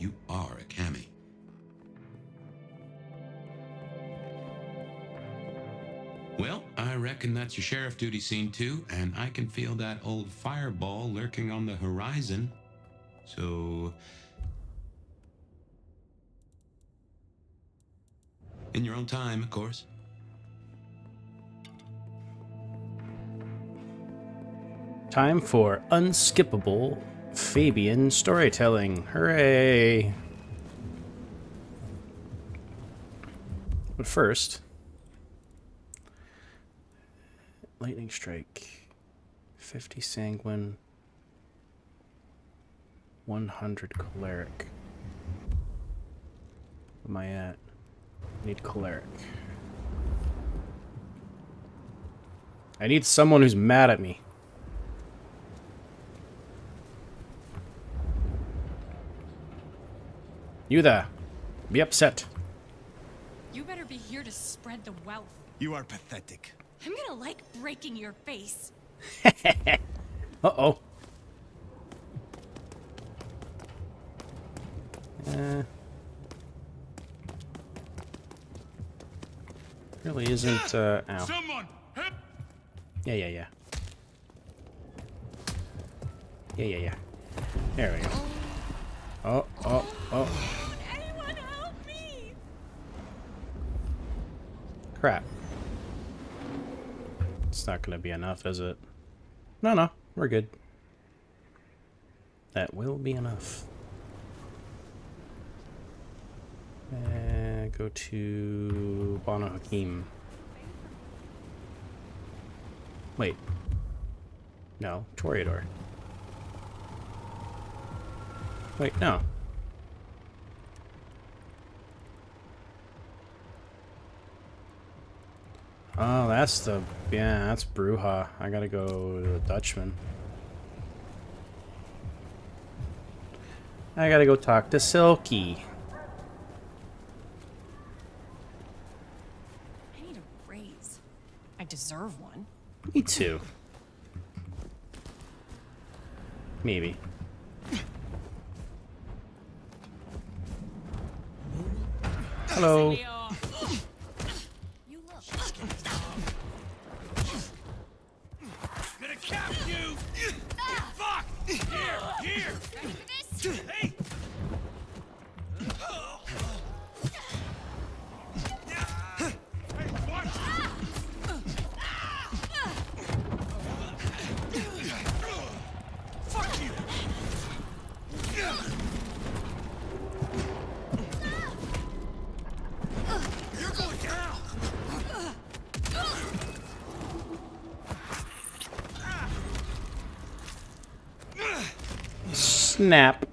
You are a Cammy. Well, I reckon that's your sheriff duty scene too, and I can feel that old fireball lurking on the horizon. So, in your own time, of course. Time for unskippable Fabian storytelling. Hooray! But first, lightning strike, 50 sanguine, 100 choleric. Where am I at? I need choleric. I need someone who's mad at me. You there. Be upset. You better be here to spread the wealth. You are pathetic. I'm gonna like breaking your face. Uh-oh. Really isn't, ow. Someone! Yeah. Yeah. There we go. Oh. Anyone help me! Crap. It's not gonna be enough, is it? No, we're good. That will be enough. Go to Banu Hakim. Wait. No, Toreador. Wait, no. Oh, that's the... Yeah, that's Bruja. I gotta go to the Dutchman. I gotta go talk to Silky. I need a raise. I deserve one. Me too. Maybe. Hello. You look. Gonna cap you! Fuck! Here! Hey! Fuck you! You're going down! Snap.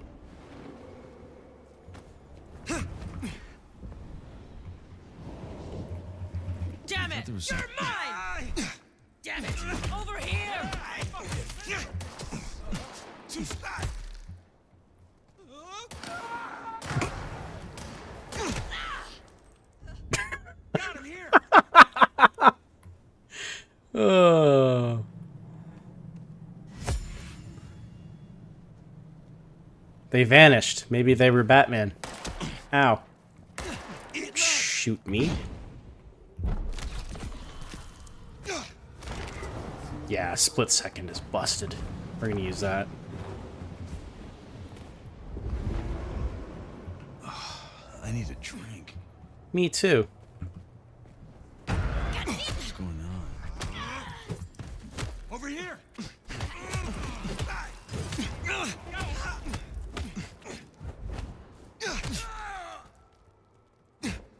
Damn it! You're mine! Damn it! Over here! Got him here! Oh. They vanished. Maybe they were Batman. Ow. Shoot me. Yeah, split second is busted. We're gonna use that. I need a drink. Me too. What's going on? Over here!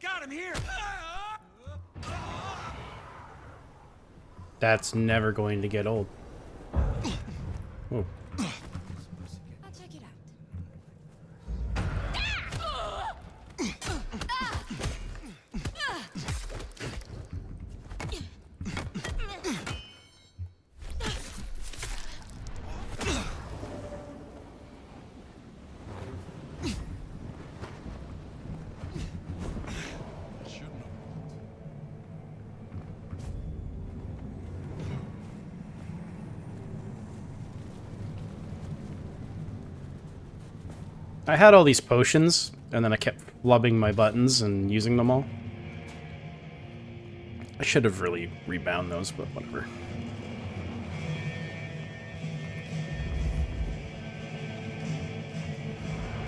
Got him here! That's never going to get old. Oh. I'll check it I had all these potions, and then I kept flubbing my buttons and using them all. I should have really rebound those, but whatever.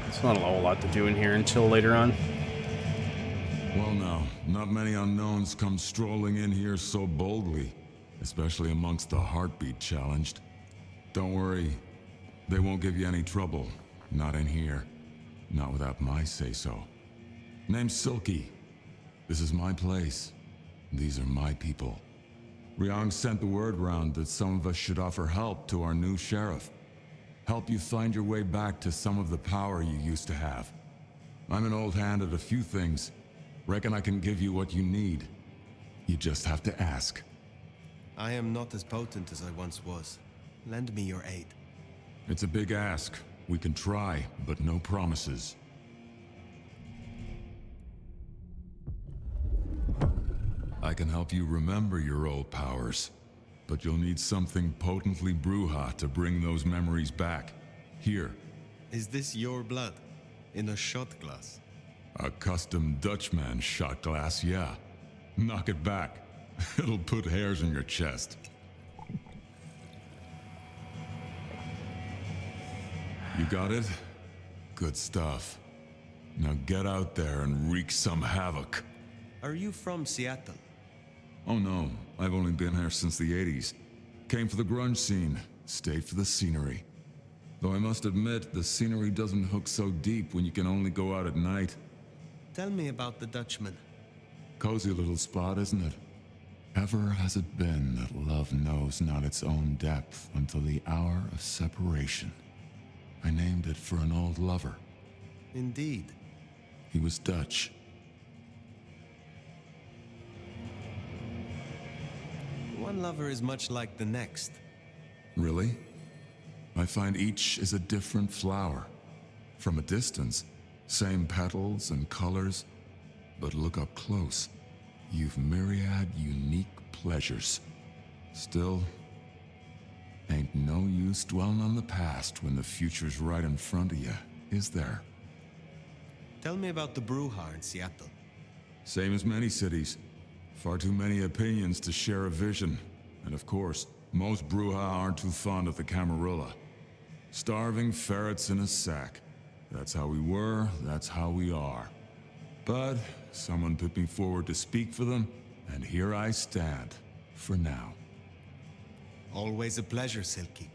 It's not a whole lot to do in here until later on. Well now, not many unknowns come strolling in here so boldly, especially amongst the heartbeat challenged. Don't worry, they won't give you any trouble. Not in here. Not without my say-so. Name's Silky. This is my place. These are my people. Ryang sent the word round that some of us should offer help to our new sheriff. Help you find your way back to some of the power you used to have. I'm an old hand at a few things. Reckon I can give you what you need. You just have to ask. I am not as potent as I once was. Lend me your aid. It's a big ask. We can try, but no promises. I can help you remember your old powers, but you'll need something potently Bruja to bring those memories back. Here. Is this your blood? In a shot glass? A custom Dutchman shot glass, yeah. Knock it back. It'll put hairs in your chest. You got it? Good stuff. Now get out there and wreak some havoc. Are you from Seattle? Oh no, I've only been here since the 80s. Came for the grunge scene, stayed for the scenery. Though I must admit, the scenery doesn't hook so deep when you can only go out at night. Tell me about the Dutchman. Cozy little spot, isn't it? Ever has it been that love knows not its own depth until the hour of separation. I named it for an old lover. Indeed. He was Dutch. One lover is much like the next. Really? I find each is a different flower. From a distance, same petals and colors, but look up close. You've myriad unique pleasures. Still, ain't no use dwelling on the past when the future's right in front of you, is there? Tell me about the Bruja in Seattle. Same as many cities. Far too many opinions to share a vision. And of course, most Bruja aren't too fond of the Camarilla. Starving ferrets in a sack. That's how we were, that's how we are. But someone put me forward to speak for them, and here I stand, for now. Always a pleasure, Silky.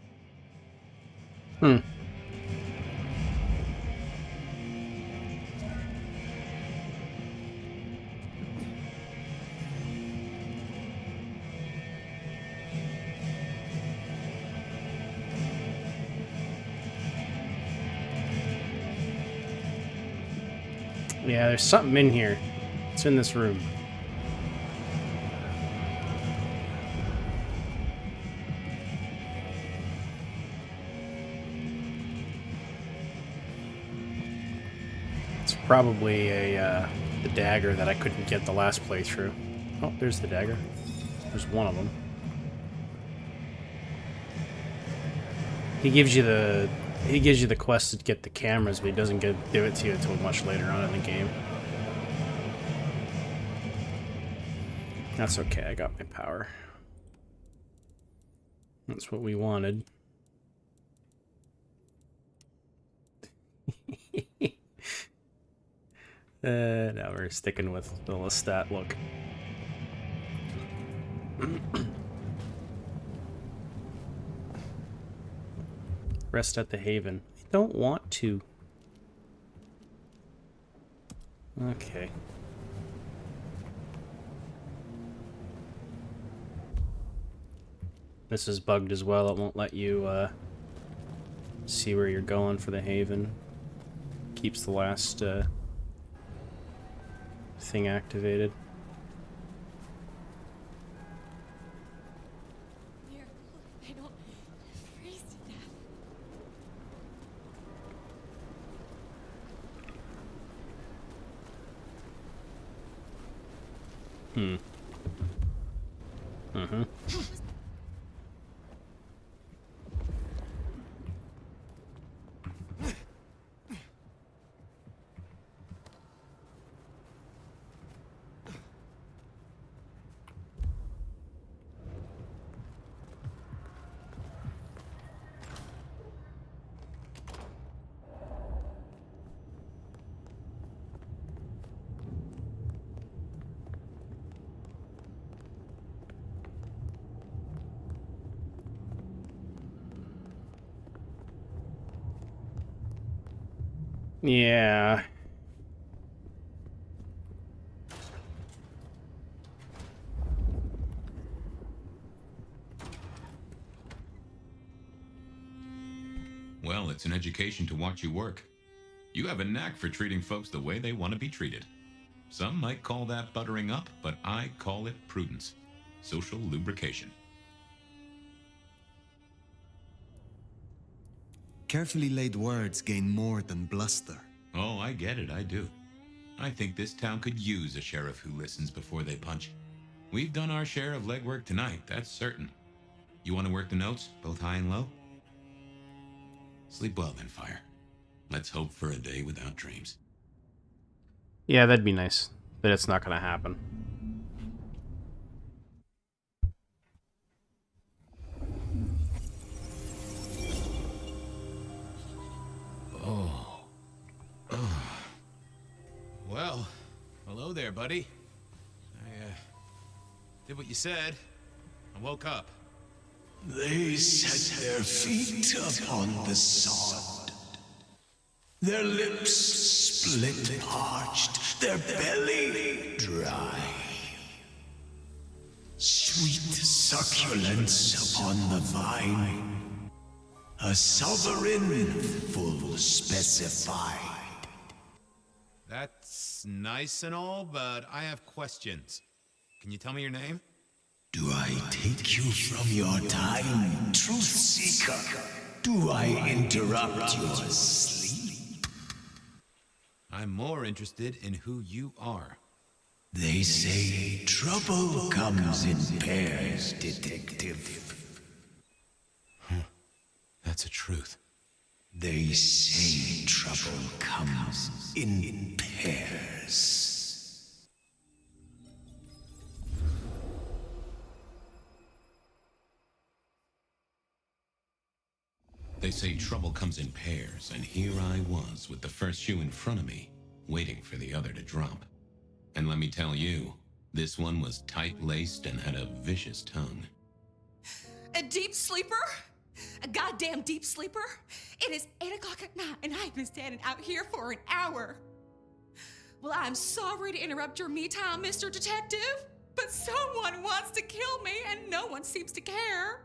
Yeah, there's something in here. It's in this room. It's probably the dagger that I couldn't get the last playthrough. Oh, there's the dagger. There's one of them. He gives you the quest to get the cameras, but he doesn't do it to you until much later on in the game. That's okay, I got my power. That's what we wanted. Now we're sticking with the Lestat look. Rest at the Haven. I don't want to. Okay. This is bugged as well. It won't let you see where you're going for the Haven. Keeps the last thing activated. I don't freeze to death. Yeah. Well, it's an education to watch you work. You have a knack for treating folks the way they want to be treated. Some might call that buttering up, but I call it prudence. Social lubrication. Carefully laid words gain more than bluster. Oh, I get it, I do. I think this town could use a sheriff who listens before they punch. We've done our share of legwork tonight, that's certain. You want to work the notes, both high and low? Sleep well then, Fire. Let's hope for a day without dreams. Yeah, that'd be nice, but it's not gonna happen. Well, hello there, buddy. I, did what you said. I woke up. They set their feet upon the sod. Their lips split parched, their belly dry. Sweet succulence upon the vine, a sovereign full specified. That's nice and all, but I have questions. Can you tell me your name? Do I take you from your time, truth seeker? Do I interrupt your sleep? I'm more interested in who you are. They say trouble comes in pairs, detective. That's a truth. They say trouble comes in pairs. They say trouble comes in pairs, and here I was with the first shoe in front of me, waiting for the other to drop. And let me tell you, this one was tight-laced and had a vicious tongue. A deep sleeper? A goddamn deep sleeper? It is 8 o'clock at night and I've been standing out here for an hour. Well, I'm sorry to interrupt your me time, Mr. Detective, but someone wants to kill me and no one seems to care.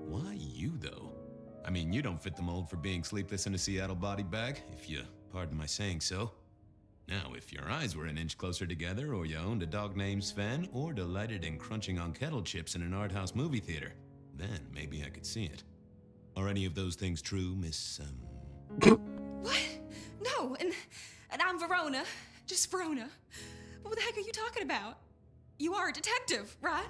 Why you, though? I mean, you don't fit the mold for being sleepless in a Seattle body bag, if you pardon my saying so. Now, if your eyes were an inch closer together, or you owned a dog named Sven, or delighted in crunching on kettle chips in an art house movie theater, then maybe I could see it. Are any of those things true, Miss, What? No, and I'm Verona. Just Verona. What the heck are you talking about? You are a detective, right?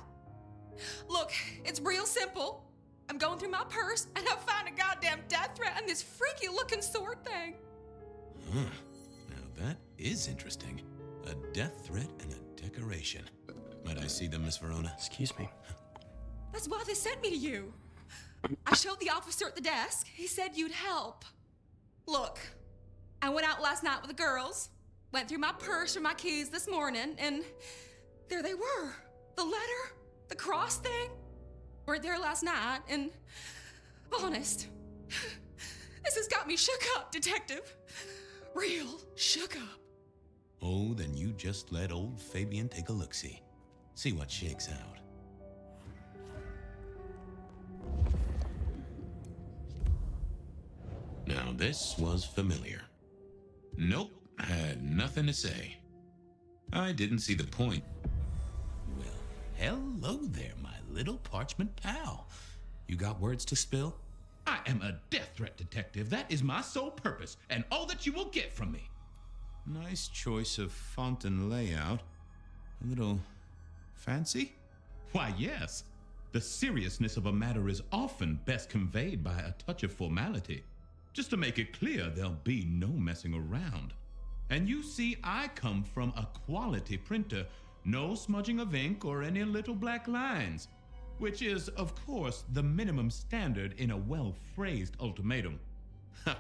Look, it's real simple. I'm going through my purse and I find a goddamn death threat and this freaky looking sword thing. Huh. Now that is interesting. A death threat and a decoration. Might I see them, Miss Verona? Excuse me. That's why they sent me to you. I showed the officer at the desk. He said you'd help. Look, I went out last night with the girls, went through my purse for my keys this morning, and there they were. The letter, the cross thing, were there last night, and honest, this has got me shook up, detective. Real shook up. Oh, then you just let old Fabian take a look-see. See what shakes out. Now this was familiar. Nope, had nothing to say. I didn't see the point. Well, hello there, my little parchment pal. You got words to spill? I am a death threat detective. That is my sole purpose, and all that you will get from me. Nice choice of font and layout. A little fancy? Why, yes. The seriousness of a matter is often best conveyed by a touch of formality. Just to make it clear, there'll be no messing around. And you see, I come from a quality printer. No smudging of ink or any little black lines. Which is, of course, the minimum standard in a well-phrased ultimatum. Ha!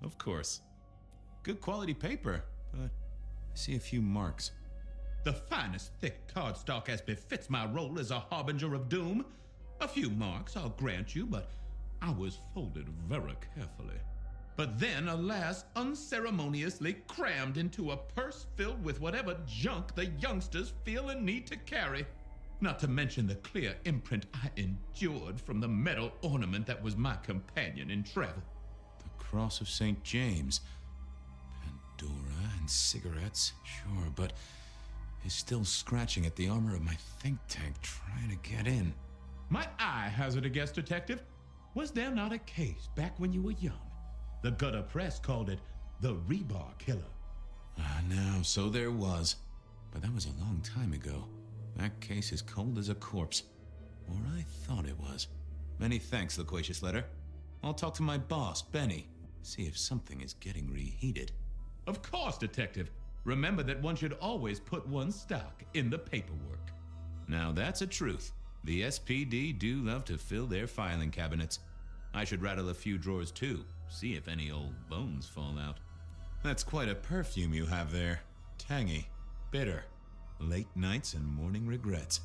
Of course. Good quality paper, but I see a few marks. The finest thick cardstock as befits my role as a harbinger of doom. A few marks, I'll grant you, but I was folded very carefully. but then, alas, unceremoniously crammed into a purse filled with whatever junk the youngsters feel a need to carry. Not to mention the clear imprint I endured from the metal ornament that was my companion in travel. The Cross of St. James. Pandora and cigarettes, sure, but he's still scratching at the armor of my think tank trying to get in. Might I hazard a guess, Detective? Was there not a case back when you were young? The gutter press called it the Rebar Killer. Now, so there was. But that was a long time ago. That case is cold as a corpse. Or I thought it was. Many thanks, Loquacious Letter. I'll talk to my boss, Benny. See if something is getting reheated. Of course, Detective. Remember that one should always put one's stock in the paperwork. Now that's a truth. The SPD do love to fill their filing cabinets. I should rattle a few drawers too, see if any old bones fall out. That's quite a perfume you have there. Tangy, bitter, late nights and morning regrets.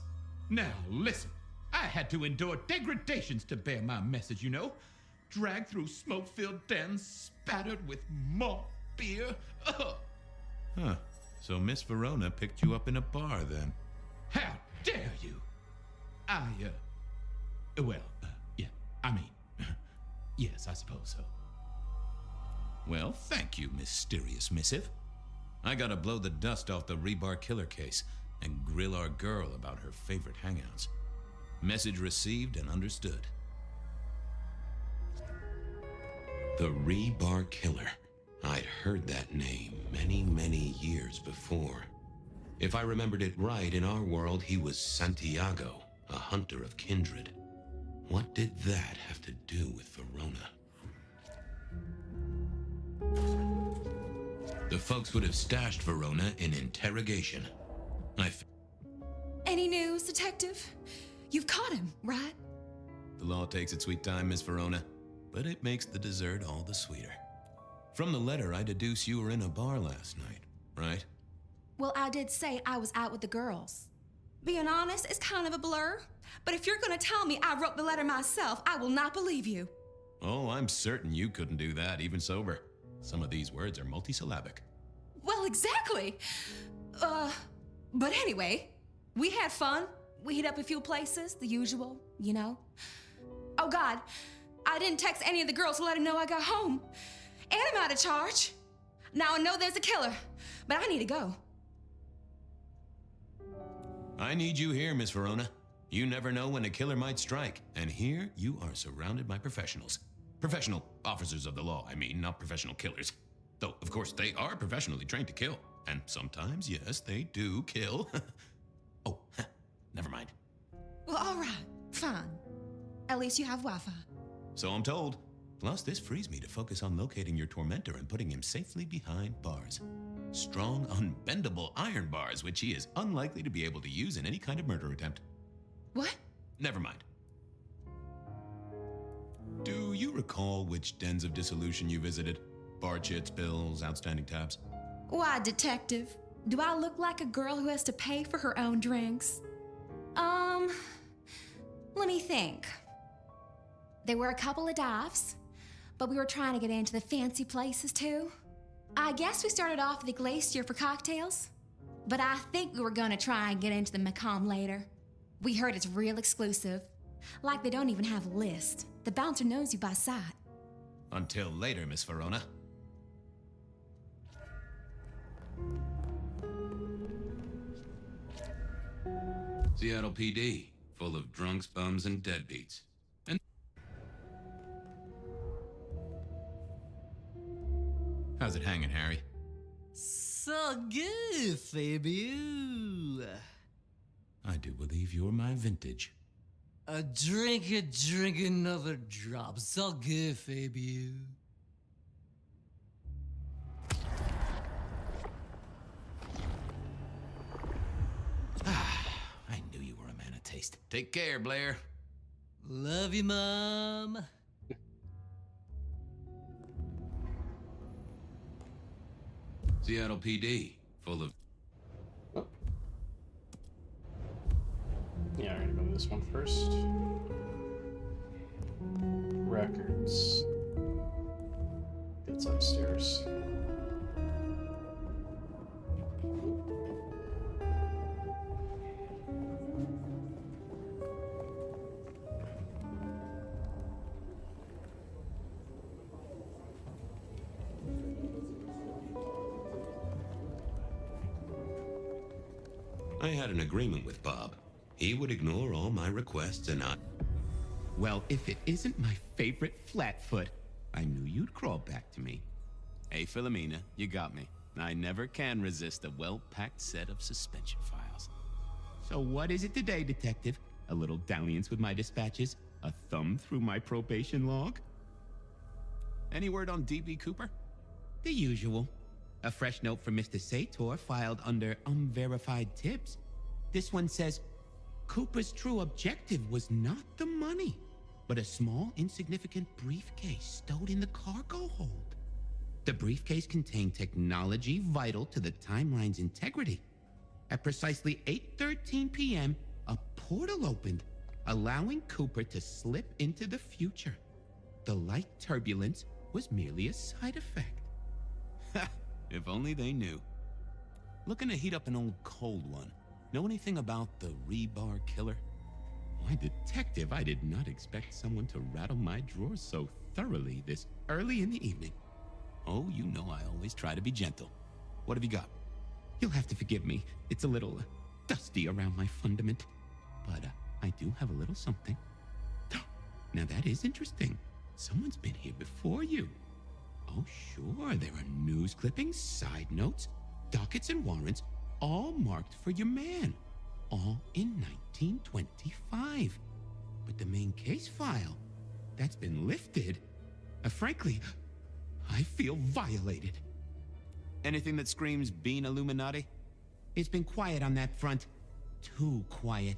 Now, listen. I had to endure degradations to bear my message, you know. Dragged through smoke-filled dens, spattered with malt beer. Ugh. Huh. So Miss Verona picked you up in a bar then? How dare you? Yeah, I mean, yes, I suppose so. Well, thank you, mysterious missive. I gotta blow the dust off the Rebar Killer case and grill our girl about her favorite hangouts. Message received and understood. The Rebar Killer. I'd heard that name many, many years before. If I remembered it right, in our world, he was Santiago, a hunter of kindred. What did that have to do with Verona? The folks would have stashed Verona in interrogation. Any news, Detective? You've caught him, right? The law takes its sweet time, Miss Verona, but it makes the dessert all the sweeter. From the letter, I deduce you were in a bar last night, right? Well, I did say I was out with the girls. Being honest, it's kind of a blur. But if you're gonna tell me I wrote the letter myself, I will not believe you. Oh, I'm certain you couldn't do that, even sober. Some of these words are multisyllabic. Well, exactly. But anyway, we had fun. We hit up a few places, the usual, you know. Oh God, I didn't text any of the girls to let them know I got home. And I'm out of charge. Now I know there's a killer, but I need to go. I need you here, Miss Verona. You never know when a killer might strike, and here you are surrounded by professionals. Professional officers of the law, I mean, not professional killers. Though, of course, they are professionally trained to kill. And sometimes, yes, they do kill. Oh, never mind. Well, all right, fine. At least you have Wi-Fi. So I'm told. Plus, this frees me to focus on locating your tormentor and putting him safely behind bars. Strong, unbendable iron bars, which he is unlikely to be able to use in any kind of murder attempt. What? Never mind. Do you recall which dens of dissolution you visited? Bar chits, bills, outstanding tabs? Why, Detective? Do I look like a girl who has to pay for her own drinks? Let me think. There were a couple of dives, but we were trying to get into the fancy places too. I guess we started off at the Glacier for cocktails, but I think we were gonna try and get into the Macomb later. We heard it's real exclusive. Like they don't even have a list. The bouncer knows you by sight. Until later, Miss Verona. Seattle PD, full of drunks, bums, and deadbeats. And how's it hanging, Harry? So good, Fabio. I do believe you're my vintage. A drink another drop. So good, Fabio. I knew you were a man of taste. Take care, Blair. Love you, Mom. Seattle PD, full of... Yeah, I'm gonna go this one first. Records. What's upstairs? I had an agreement with Bob. He would ignore all my requests and I... Well, if it isn't my favorite Flatfoot, I knew you'd crawl back to me. Hey, Philomena, you got me. I never can resist a well-packed set of suspension files. So what is it today, Detective? A little dalliance with my dispatches? A thumb through my probation log? Any word on DB Cooper? The usual. A fresh note from Mr. Sator filed under unverified tips. This one says, Cooper's true objective was not the money, but a small, insignificant briefcase stowed in the cargo hold. The briefcase contained technology vital to the timeline's integrity. At precisely 8:13 p.m., a portal opened, allowing Cooper to slip into the future. The light turbulence was merely a side effect. Ha! If only they knew. Looking to heat up an old cold one. Know anything about the rebar killer? Why, Detective, I did not expect someone to rattle my drawers so thoroughly this early in the evening. Oh, you know I always try to be gentle. What have you got? You'll have to forgive me. It's a little dusty around my fundament. But I do have a little something. Now that is interesting. Someone's been here before you. Oh, sure, there are news clippings, side notes, dockets and warrants, all marked for your man. All in 1925. But the main case file, that's been lifted. Frankly, I feel violated. Anything that screams Bean Illuminati? It's been quiet on that front. Too quiet.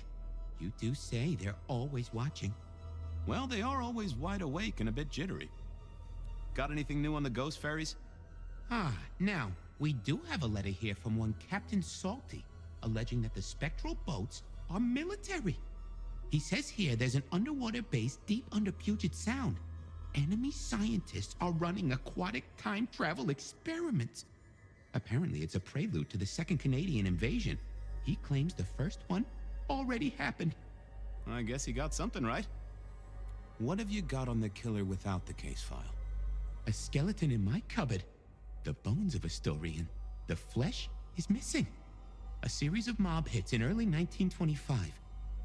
You do say they're always watching. Well, they are always wide awake and a bit jittery. Got anything new on the ghost ferries? Now, we do have a letter here from one Captain Salty, alleging that the spectral boats are military. He says here there's an underwater base deep under Puget Sound. Enemy scientists are running aquatic time travel experiments. Apparently, it's a prelude to the second Canadian invasion. He claims the first one already happened. I guess he got something right. What have you got on the killer without the case file? A skeleton in my cupboard. The bones of a Storian. The flesh is missing. A series of mob hits in early 1925.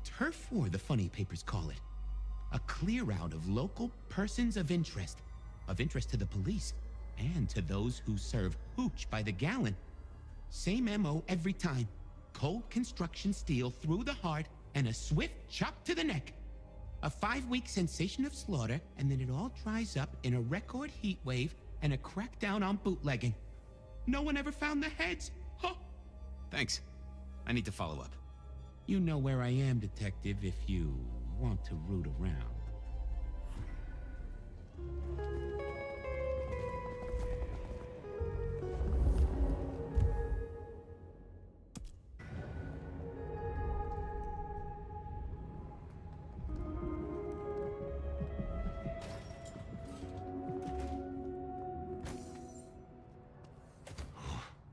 Turf war, the funny papers call it. A clear out of local persons of interest to the police, and to those who serve hooch by the gallon. Same MO every time. Cold construction steel through the heart and a swift chop to the neck. A 5-week sensation of slaughter, and then it all dries up in a record heat wave and a crackdown on bootlegging. No one ever found the heads. Huh. Thanks. I need to follow up. You know where I am, Detective, if you want to root around.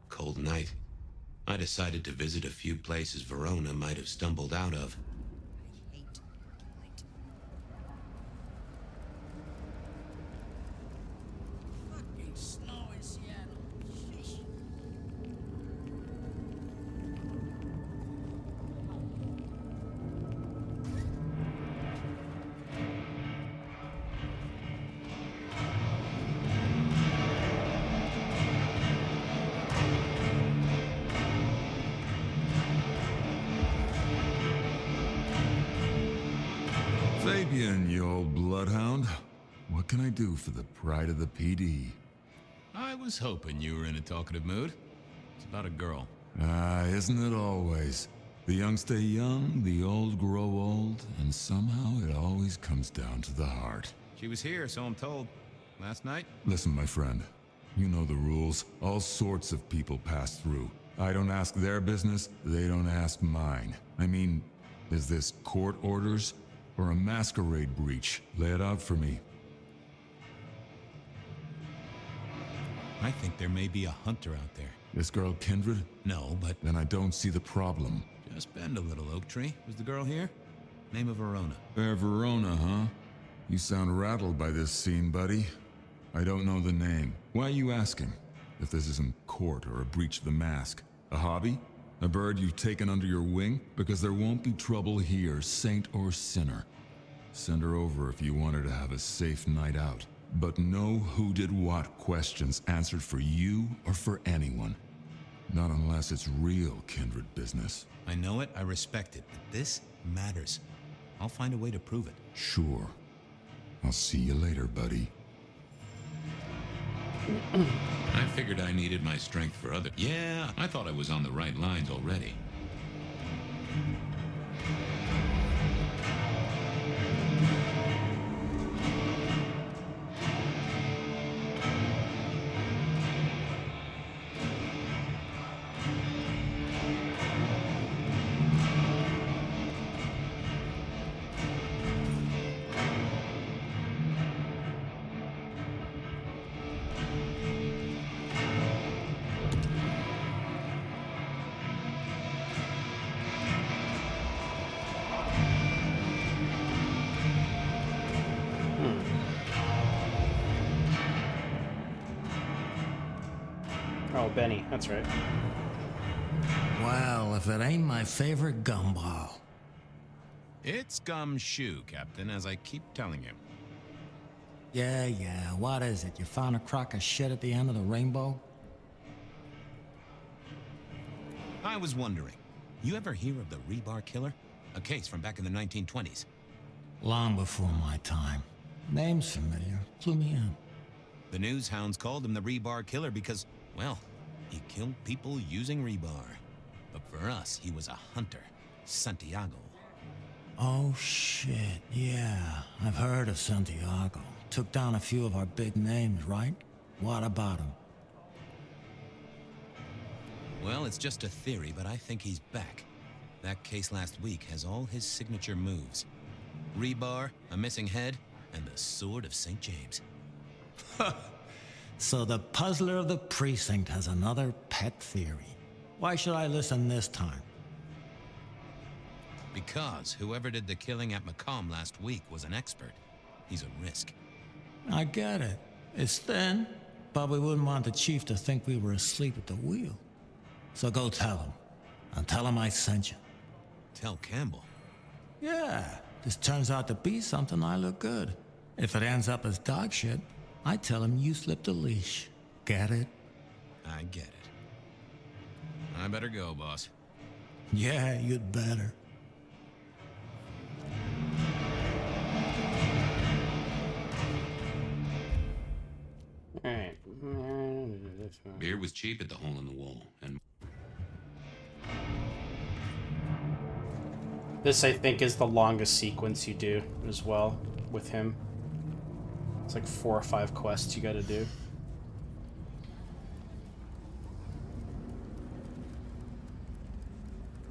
Cold night. I decided to visit a few places Verona might have stumbled out of. Fucking snow in Seattle. Sheesh. Fabian, you old bloodhound. What can I do for the pride of the PD? I was hoping you were in a talkative mood. It's about a girl. Isn't it always? The young stay young, the old grow old, and somehow it always comes down to the heart. She was here, so I'm told. Last night? Listen, my friend. You know the rules. All sorts of people pass through. I don't ask their business, they don't ask mine. I mean, is this court orders or a masquerade breach? Lay it out for me. I think there may be a hunter out there. This girl Kindred? No, but Then I don't see the problem. just bend a little, Oak Tree. Was the girl here? Name of Verona. Verona, huh? You sound rattled by this scene, buddy. I don't know the name. Why are you asking? If this isn't court or a breach of the mask. A hobby? A bird you've taken under your wing? Because there won't be trouble here, saint or sinner. Send her over if you want her to have a safe night out. But no who did what questions answered for you or for anyone. Not unless it's real Kindred business. I know it, I respect it, but this matters. I'll find a way to prove it. Sure. I'll see you later, buddy. I figured I needed my strength for other. Yeah, I thought I was on the right lines already. Oh, Benny, that's right. Well, if it ain't my favorite gumball. It's gumshoe, Captain, as I keep telling you. Yeah, what is it? You found a crock of shit at the end of the rainbow? I was wondering, you ever hear of the rebar killer? A case from back in the 1920s. Long before my time. Name's familiar. Flew me in. The news hounds called him the rebar killer because, well, he killed people using rebar. But for us, he was a hunter. Santiago. Oh, shit. Yeah, I've heard of Santiago. Took down a few of our big names, right? What about him? Well, it's just a theory, but I think he's back. That case last week has all his signature moves. Rebar, a missing head, and the Sword of St. James. So the puzzler of the precinct has another pet theory. Why should I listen this time? Because whoever did the killing at Macomb last week was an expert. He's a risk. I get it. It's thin, but we wouldn't want the chief to think we were asleep at the wheel. So go tell him. And tell him I sent you. Tell Campbell. Yeah, this turns out to be something, I look good. If it ends up as dog shit, I tell him you slipped a leash. Get it? I get it. I better go, boss. Yeah, you'd better. Alright. Beer was cheap at the hole in the wall, and This, I think, is the longest sequence you do as well with him. It's like 4 or 5 quests you gotta do.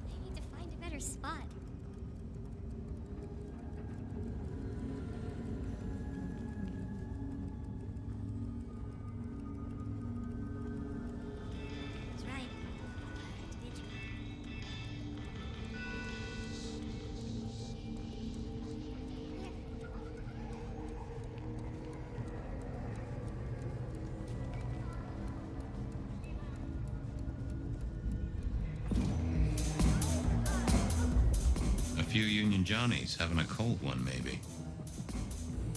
I need to find a better spot. That's right. Did you? a few Union Johnnies having a cold one, maybe.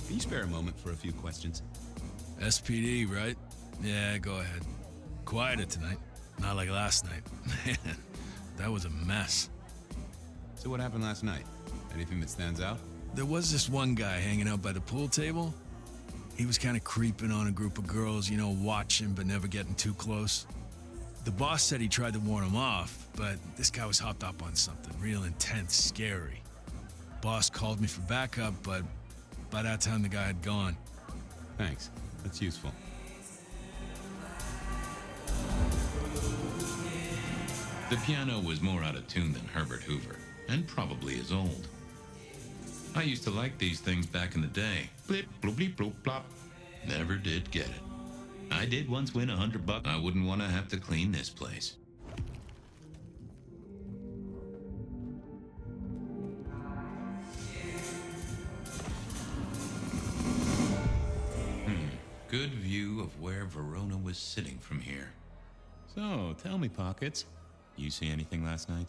Can you spare a moment for a few questions? SPD, right? Yeah, go ahead. Quieter tonight. Not like last night. Man, that was a mess. So what happened last night? Anything that stands out? There was this one guy hanging out by the pool table. He was kind of creeping on a group of girls, you know, watching but never getting too close. The boss said he tried to warn him off, but this guy was hopped up on something real intense, scary. Boss called me for backup, but by that time the guy had gone. Thanks. That's useful. The piano was more out of tune than Herbert Hoover, and probably as old. I used to like these things back in the day. Blip, bloop, bleep, bloop, plop. Never did get it. I did once win $100. I wouldn't want to have to clean this place. Good view of where Verona was sitting from here. So, tell me, Pockets, you see anything last night?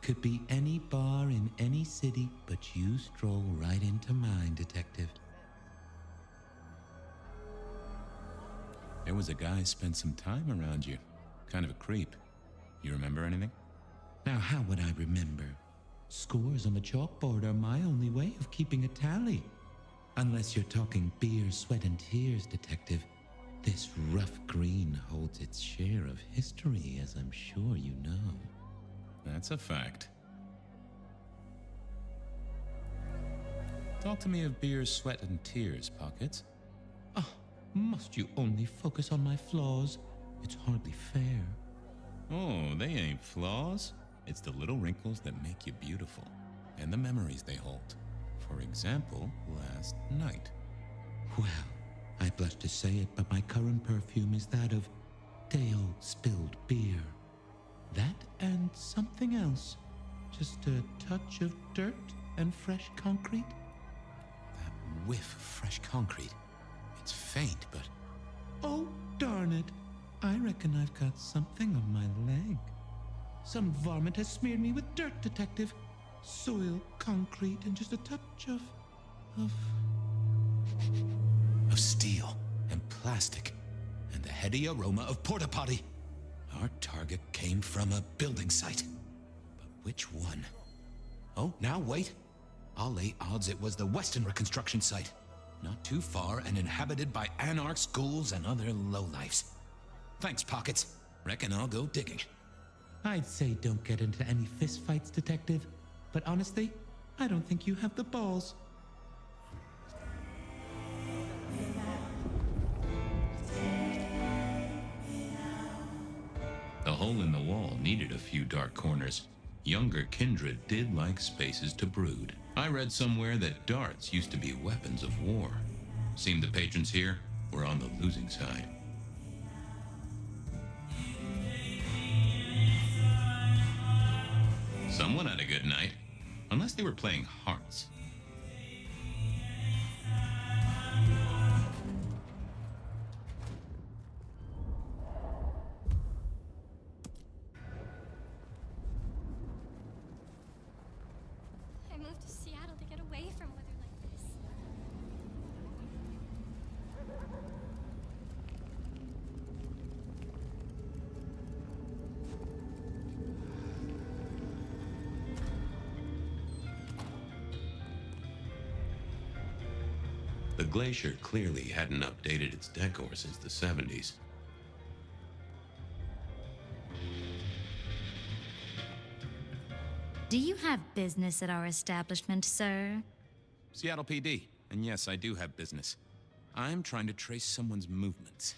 Could be any bar in any city, but you stroll right into mine, Detective. There was a guy spent some time around you. Kind of a creep. You remember anything? Now, how would I remember? Scores on the chalkboard are my only way of keeping a tally. Unless you're talking beer, sweat, and tears, Detective. This rough green holds its share of history, as I'm sure you know. That's a fact. Talk to me of beer, sweat, and tears, Pockets. Oh, must you only focus on my flaws? It's hardly fair. Oh, they ain't flaws. It's the little wrinkles that make you beautiful, and the memories they hold. For example, last night. Well, I blush to say it, but my current perfume is that of day-old spilled beer. That and something else. Just a touch of dirt and fresh concrete. That whiff of fresh concrete. It's faint, but... Oh, darn it. I reckon I've got something on my leg. Some varmint has smeared me with dirt, Detective. Soil, concrete, and just a touch of steel and plastic and the heady aroma of porta potty. Our target came from a building site. But which one? Oh, now wait. I'll lay odds it was the Westenra construction site. Not too far and inhabited by anarchs, ghouls, and other lowlifes. Thanks, Pockets. Reckon I'll go digging. I'd say don't get into any fistfights, Detective. But honestly, I don't think you have the balls. The hole in the wall needed a few dark corners. Younger kindred did like spaces to brood. I read somewhere that darts used to be weapons of war. Seemed the patrons here were on the losing side. Someone had a good night. Unless they were playing hearts. I moved to Seattle to get away from weather like this. The glacier clearly hadn't updated its decor since the 70s. Do you have business at our establishment, sir? Seattle PD. And yes, I do have business. I'm trying to trace someone's movements.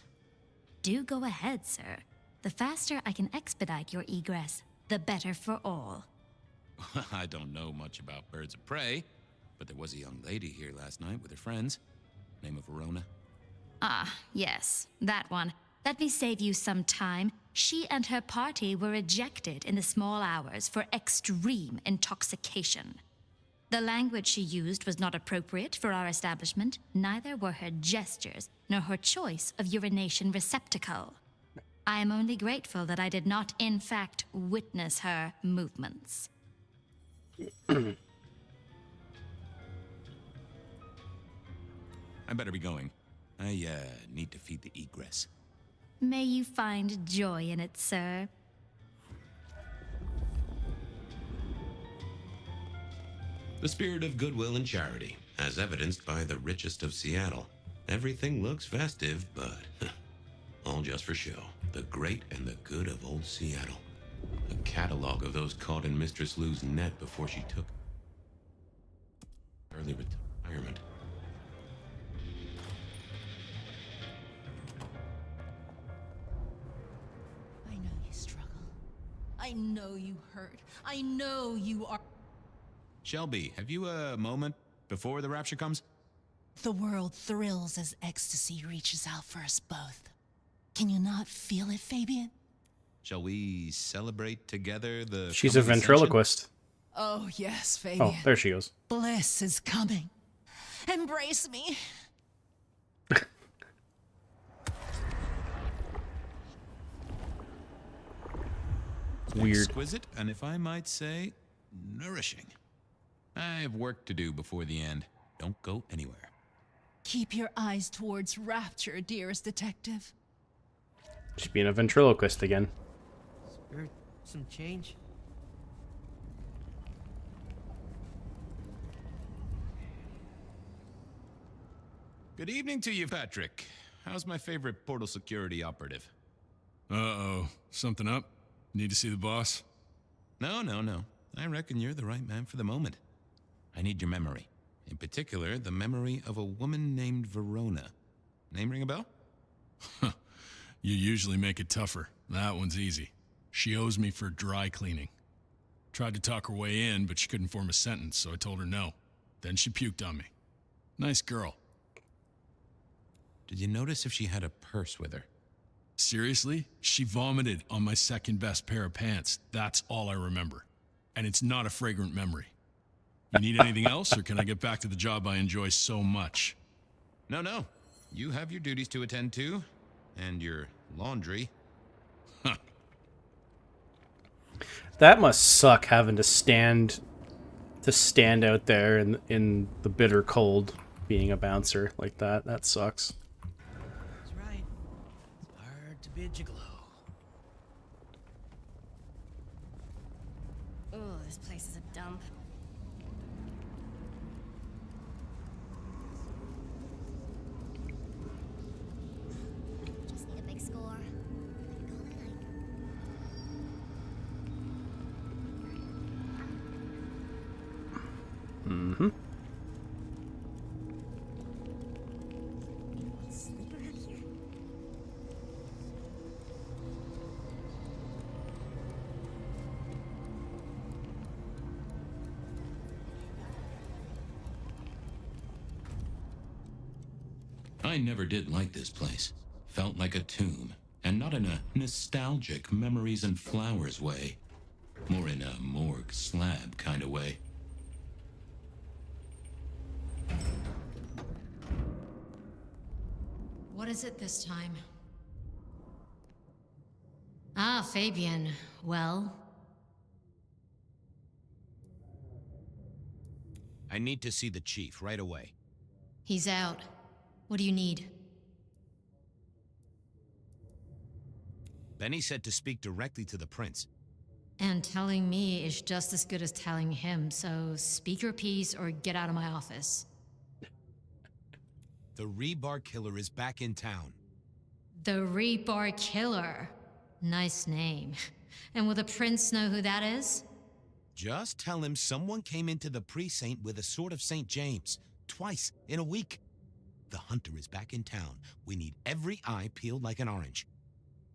Do go ahead, sir. The faster I can expedite your egress, the better for all. I don't know much about birds of prey, but there was a young lady here last night with her friends. Name of Verona. Ah, yes, that one. Let me save you some time. She and her party were ejected in the small hours for extreme intoxication. The language she used was not appropriate for our establishment, neither were her gestures, nor her choice of urination receptacle. I am only grateful that I did not, in fact, witness her movements. I better be going. I, need to feed the egress. May you find joy in it, sir. The spirit of goodwill and charity, as evidenced by the richest of Seattle. Everything looks festive, but all just for show. The great and the good of old Seattle. A catalog of those caught in Mistress Lou's net before she took early retirement. I know you struggle. I know you hurt. I know you are... Shelby, have you a moment before the rapture comes? The world thrills as ecstasy reaches out for us both. Can you not feel it, Fabian? Shall we celebrate together the... She's a ventriloquist. Oh, yes, Fabian. Oh, there she goes. Bliss is coming. Embrace me. Weird. Exquisite, and if I might say, nourishing. I have work to do before the end. Don't go anywhere. Keep your eyes towards rapture, dearest detective. She's being a ventriloquist again. Spare some change. Good evening to you, Patrick. How's my favorite portal security operative? Uh-oh. Something up? Need to see the boss? No. I reckon you're the right man for the moment. I need your memory. In particular, the memory of a woman named Verona. Name ring a bell? You usually make it tougher. That one's easy. She owes me for dry cleaning. Tried to talk her way in, but she couldn't form a sentence, so I told her no. Then she puked on me. Nice girl. Did you notice if she had a purse with her? Seriously? She vomited on my second best pair of pants. That's all I remember. And it's not a fragrant memory. You need anything else, or can I get back to the job I enjoy so much? No. You have your duties to attend to, and your laundry. Huh. That must suck, having to stand out there in the bitter cold, being a bouncer like that. That sucks. That's right. It's hard to be a gigolo. Oh, this place is a dump. Just need a big score. Mm-hmm. Sleep around here. I never did like this place. Felt like a tomb, and not in a nostalgic memories and flowers way. More in a morgue slab kind of way. What is it this time? Ah, Fabian. Well? I need to see the chief right away. He's out. What do you need? Benny said to speak directly to the prince. And telling me is just as good as telling him, so speak your piece or get out of my office. The Rebar Killer is back in town. The Rebar Killer. Nice name. And will the prince know who that is? Just tell him someone came into the precinct with a sword of St. James. Twice in a week. The hunter is back in town. We need every eye peeled like an orange.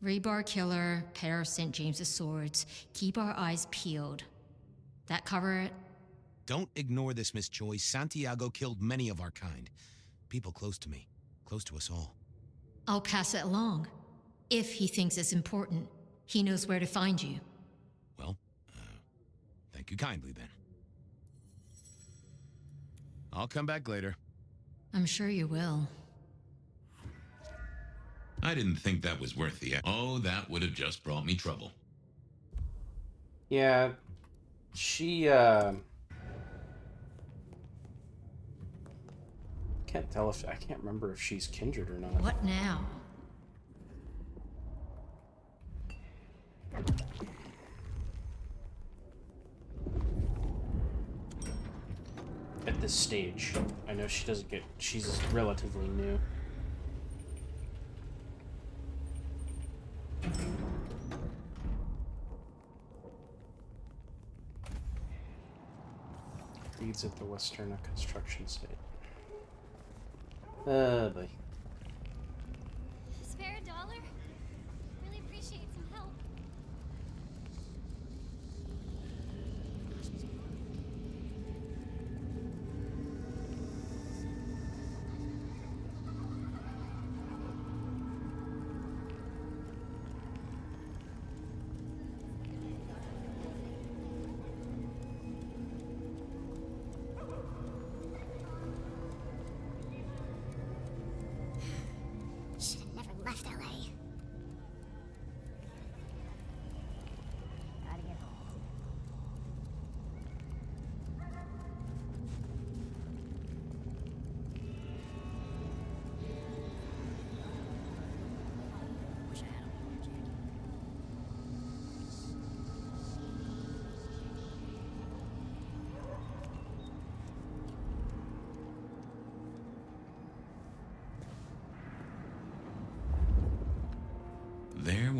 Rebar Killer, pair of St. James's swords. Keep our eyes peeled. That cover it? Don't ignore this, Miss Choi. Santiago killed many of our kind. People close to me. Close to us all. I'll pass it along. If he thinks it's important, he knows where to find you. Well, thank you kindly then. I'll come back later. I'm sure you will. I didn't think that was worth the... Oh, that would have just brought me trouble. Yeah, she, can't tell if... I can't remember if she's kindred or not. What now? At this stage. I know she doesn't get... She's relatively new. Reads at the Westerna construction site. Boy. Spare $1? Really appreciate some help.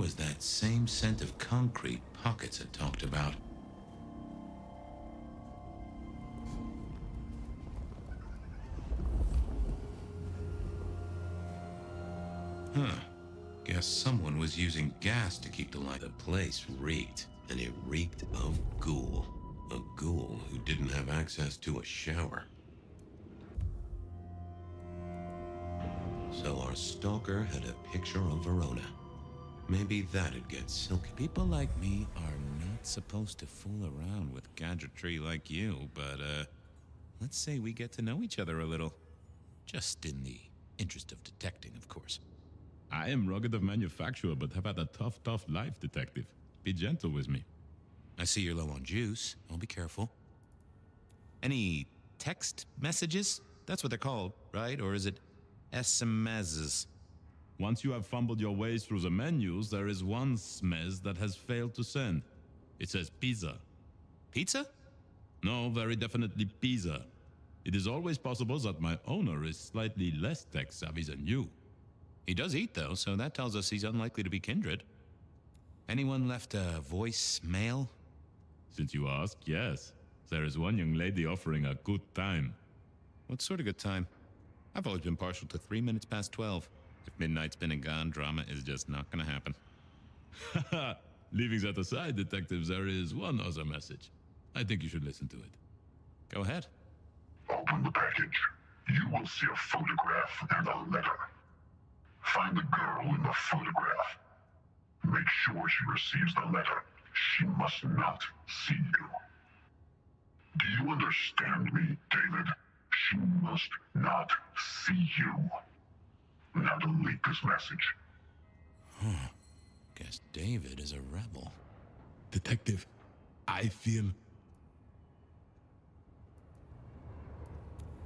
was that same scent of concrete Pockets had talked about. Huh. Guess someone was using gas to keep the light. The place reeked, and it reeked of ghoul. A ghoul who didn't have access to a shower. So our stalker had a picture of Verona. Maybe that'd get silky. People like me are not supposed to fool around with gadgetry like you, but, let's say we get to know each other a little. Just in the interest of detecting, of course. I am rugged of manufacture, but have had a tough life, detective. Be gentle with me. I see you're low on juice. I'll be careful. Any text messages? That's what they're called, right? Or is it SMSs? Once you have fumbled your way through the menus, there is one smez that has failed to send. It says pizza. Pizza? No, very definitely pizza. It is always possible that my owner is slightly less tech-savvy than you. He does eat, though, so that tells us he's unlikely to be kindred. Anyone left a voicemail? Since you ask, yes. There is one young lady offering a good time. What sort of good time? I've always been partial to 3 minutes past 12. If midnight's been and gone, drama is just not gonna happen. Haha, leaving that aside, detectives, there is one other message. I think you should listen to it. Go ahead. Open the package. You will see a photograph and a letter. Find the girl in the photograph. Make sure she receives the letter. She must not see you. Do you understand me, David? She must not see you. Now delete this message. Huh. Guess David is a rebel. Detective, I feel...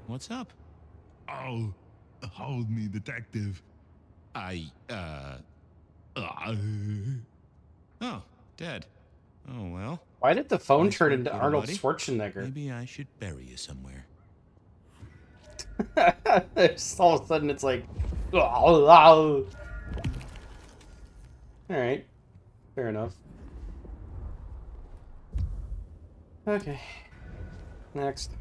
What's up? Oh, hold me, detective. Oh, dead. Oh, well. Why did the phone Nice turn work, into little Arnold buddy. Schwarzenegger? Maybe I should bury you somewhere. Just all of a sudden it's like... Alright. Fair enough. Okay. Next.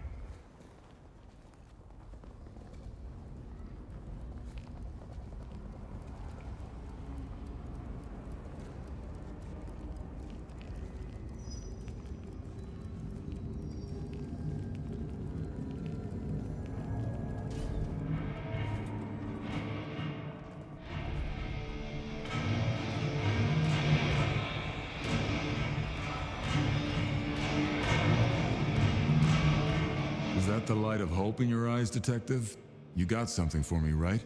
Is that the light of hope in your eyes, detective? You got something for me, right?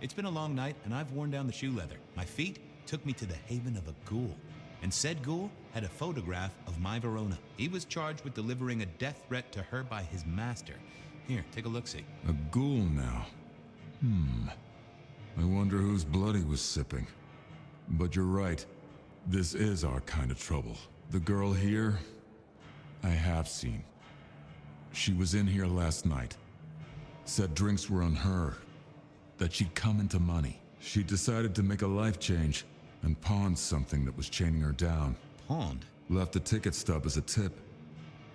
It's been a long night, and I've worn down the shoe leather. My feet took me to the haven of a ghoul. And said ghoul had a photograph of my Verona. He was charged with delivering a death threat to her by his master. Here, take a look-see. A ghoul now. I wonder whose blood he was sipping. But you're right. This is our kind of trouble. The girl here, I have seen. She was in here last night. Said drinks were on her. That she'd come into money. She decided to make a life change and pawned something that was chaining her down. Pawned? Left a ticket stub as a tip.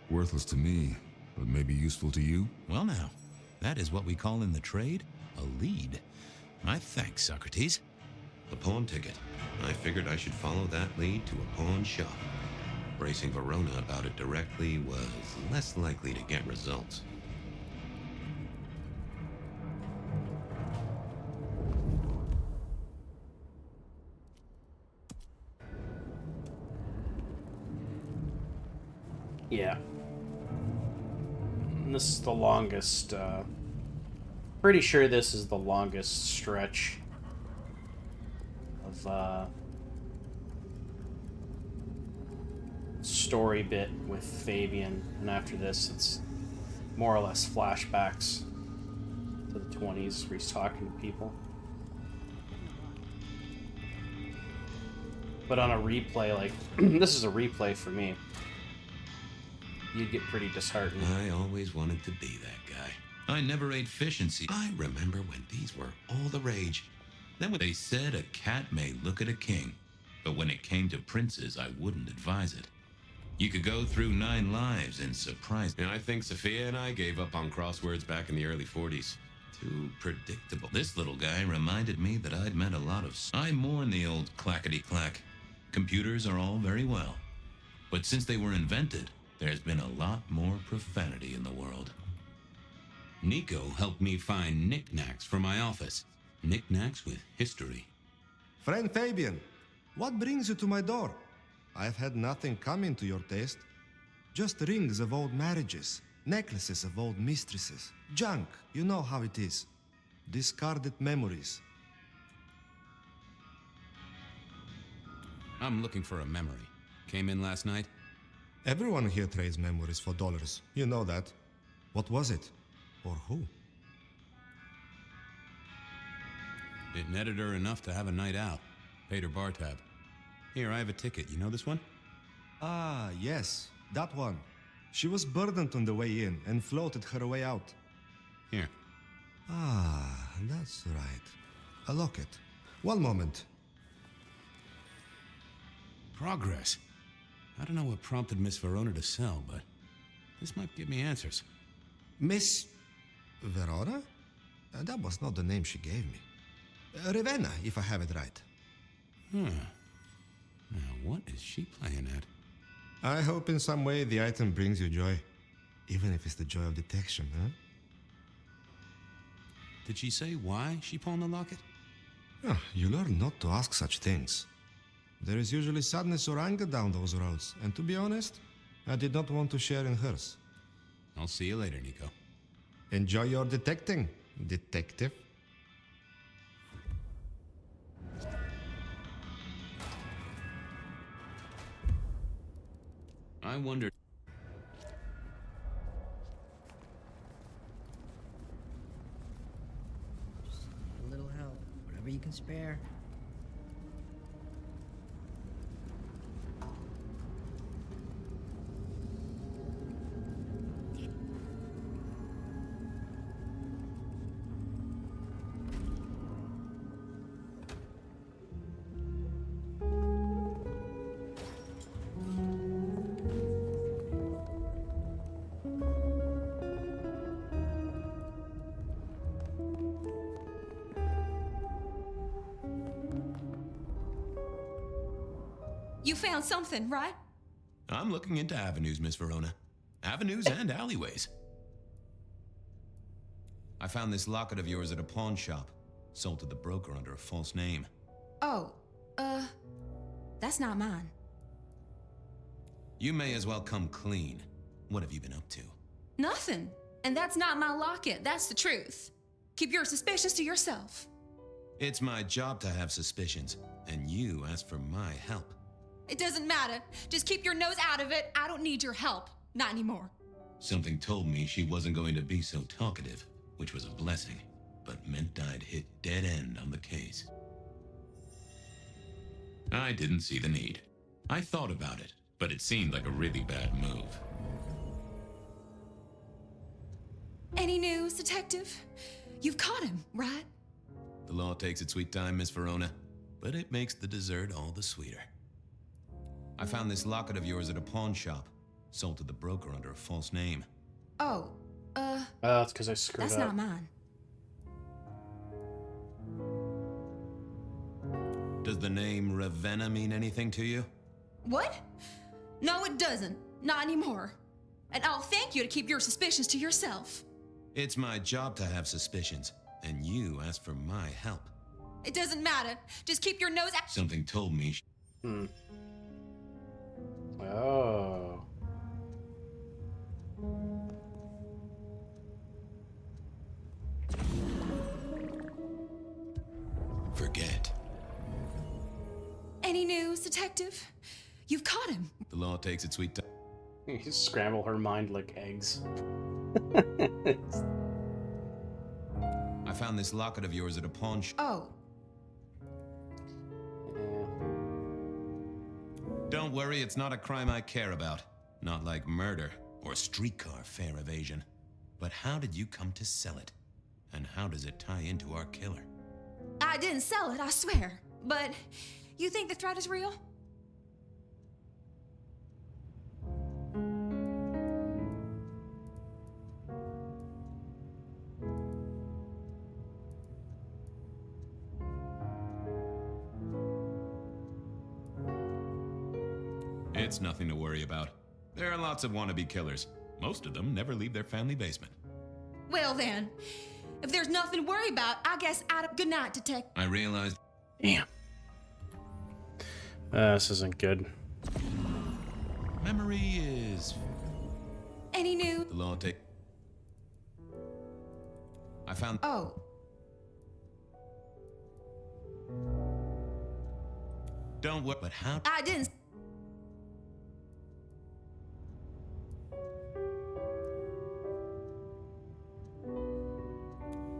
Worthless to me, but maybe useful to you? Well now, that is what we call in the trade a lead. My thanks, Socrates. A pawn ticket. I figured I should follow that lead to a pawn shop. Bracing Verona about it directly was less likely to get results. Yeah. And this is the longest, pretty sure this is the longest stretch of, story bit with Fabian, and after this it's more or less flashbacks to the 20s where he's talking to people. But on a replay, like, this is a replay for me. You'd get pretty disheartened. I always wanted to be that guy. I never ate fish and sea. I remember when these were all the rage. Then they said a cat may look at a king, but when it came to princes, I wouldn't advise it. You could go through 9 lives and surprise. And I think Sophia and I gave up on crosswords back in the early 40s. Too predictable. This little guy reminded me that I'd met a lot of... I mourn the old clackety-clack. Computers are all very well, but since they were invented, there's been a lot more profanity in the world. Nico helped me find knickknacks for my office. Knickknacks with history. Friend Fabian, what brings you to my door? I've had nothing coming to your taste. Just rings of old marriages, necklaces of old mistresses, junk, you know how it is. Discarded memories. I'm looking for a memory. Came in last night? Everyone here trades memories for dollars. You know that. What was it? Or who? It netted her enough to have a night out. Paid her bar tab. Here, I have a ticket. You know this one? Ah, yes. That one. She was burdened on the way in and floated her way out. Here. Ah, that's right. A locket. One moment. Progress. I don't know what prompted Miss Verona to sell, but this might give me answers. Miss Verona? That was not the name she gave me. Ravenna, if I have it right. Huh. Now, what is she playing at? I hope in some way the item brings you joy. Even if it's the joy of detection, huh? Did she say why she pawned the locket? Oh, you learn not to ask such things. There is usually sadness or anger down those roads, and to be honest, I did not want to share in hers. I'll see you later, Nico. Enjoy your detecting, detective. I wonder... Just need a little help. Whatever you can spare. You found something, right? I'm looking into avenues, Miss Verona. Avenues and alleyways. I found this locket of yours at a pawn shop. Sold to the broker under a false name. Oh, that's not mine. You may as well come clean. What have you been up to? Nothing. And that's not my locket. That's the truth. Keep your suspicions to yourself. It's my job to have suspicions, and you asked for my help. It doesn't matter. Just keep your nose out of it. I don't need your help. Not anymore. Something told me she wasn't going to be so talkative, which was a blessing, but meant I'd hit dead end on the case. I didn't see the need. I thought about it, but it seemed like a really bad move. Any news, detective? You've caught him, right? The law takes its sweet time, Miss Verona, but it makes the dessert all the sweeter. I found this locket of yours at a pawn shop. Sold to the broker under a false name. Oh, that's because I screwed that's up. not mine. Does the name Ravenna mean anything to you? What? No, it doesn't. Not anymore. And I'll thank you to keep your suspicions to yourself. It's my job to have suspicions, and you asked for my help. It doesn't matter. Just keep your nose out. Something told me... Oh. Forget. Any news, detective? You've caught him. The law takes its sweet time. You scramble her mind like eggs. I found this locket of yours at a pawn shop. Oh. Don't worry, it's not a crime I care about. Not like murder or streetcar fare evasion. But how did you come to sell it? And how does it tie into our killer? I didn't sell it, I swear. But you think the threat is real? It's nothing to worry about. There are lots of wannabe killers. Most of them never leave their family basement. Well then, if there's nothing to worry about, I guess good night, detective. I realized... Damn. This isn't good. Memory is... Any news? The law take... I found... Oh. Don't worry, but how... I didn't...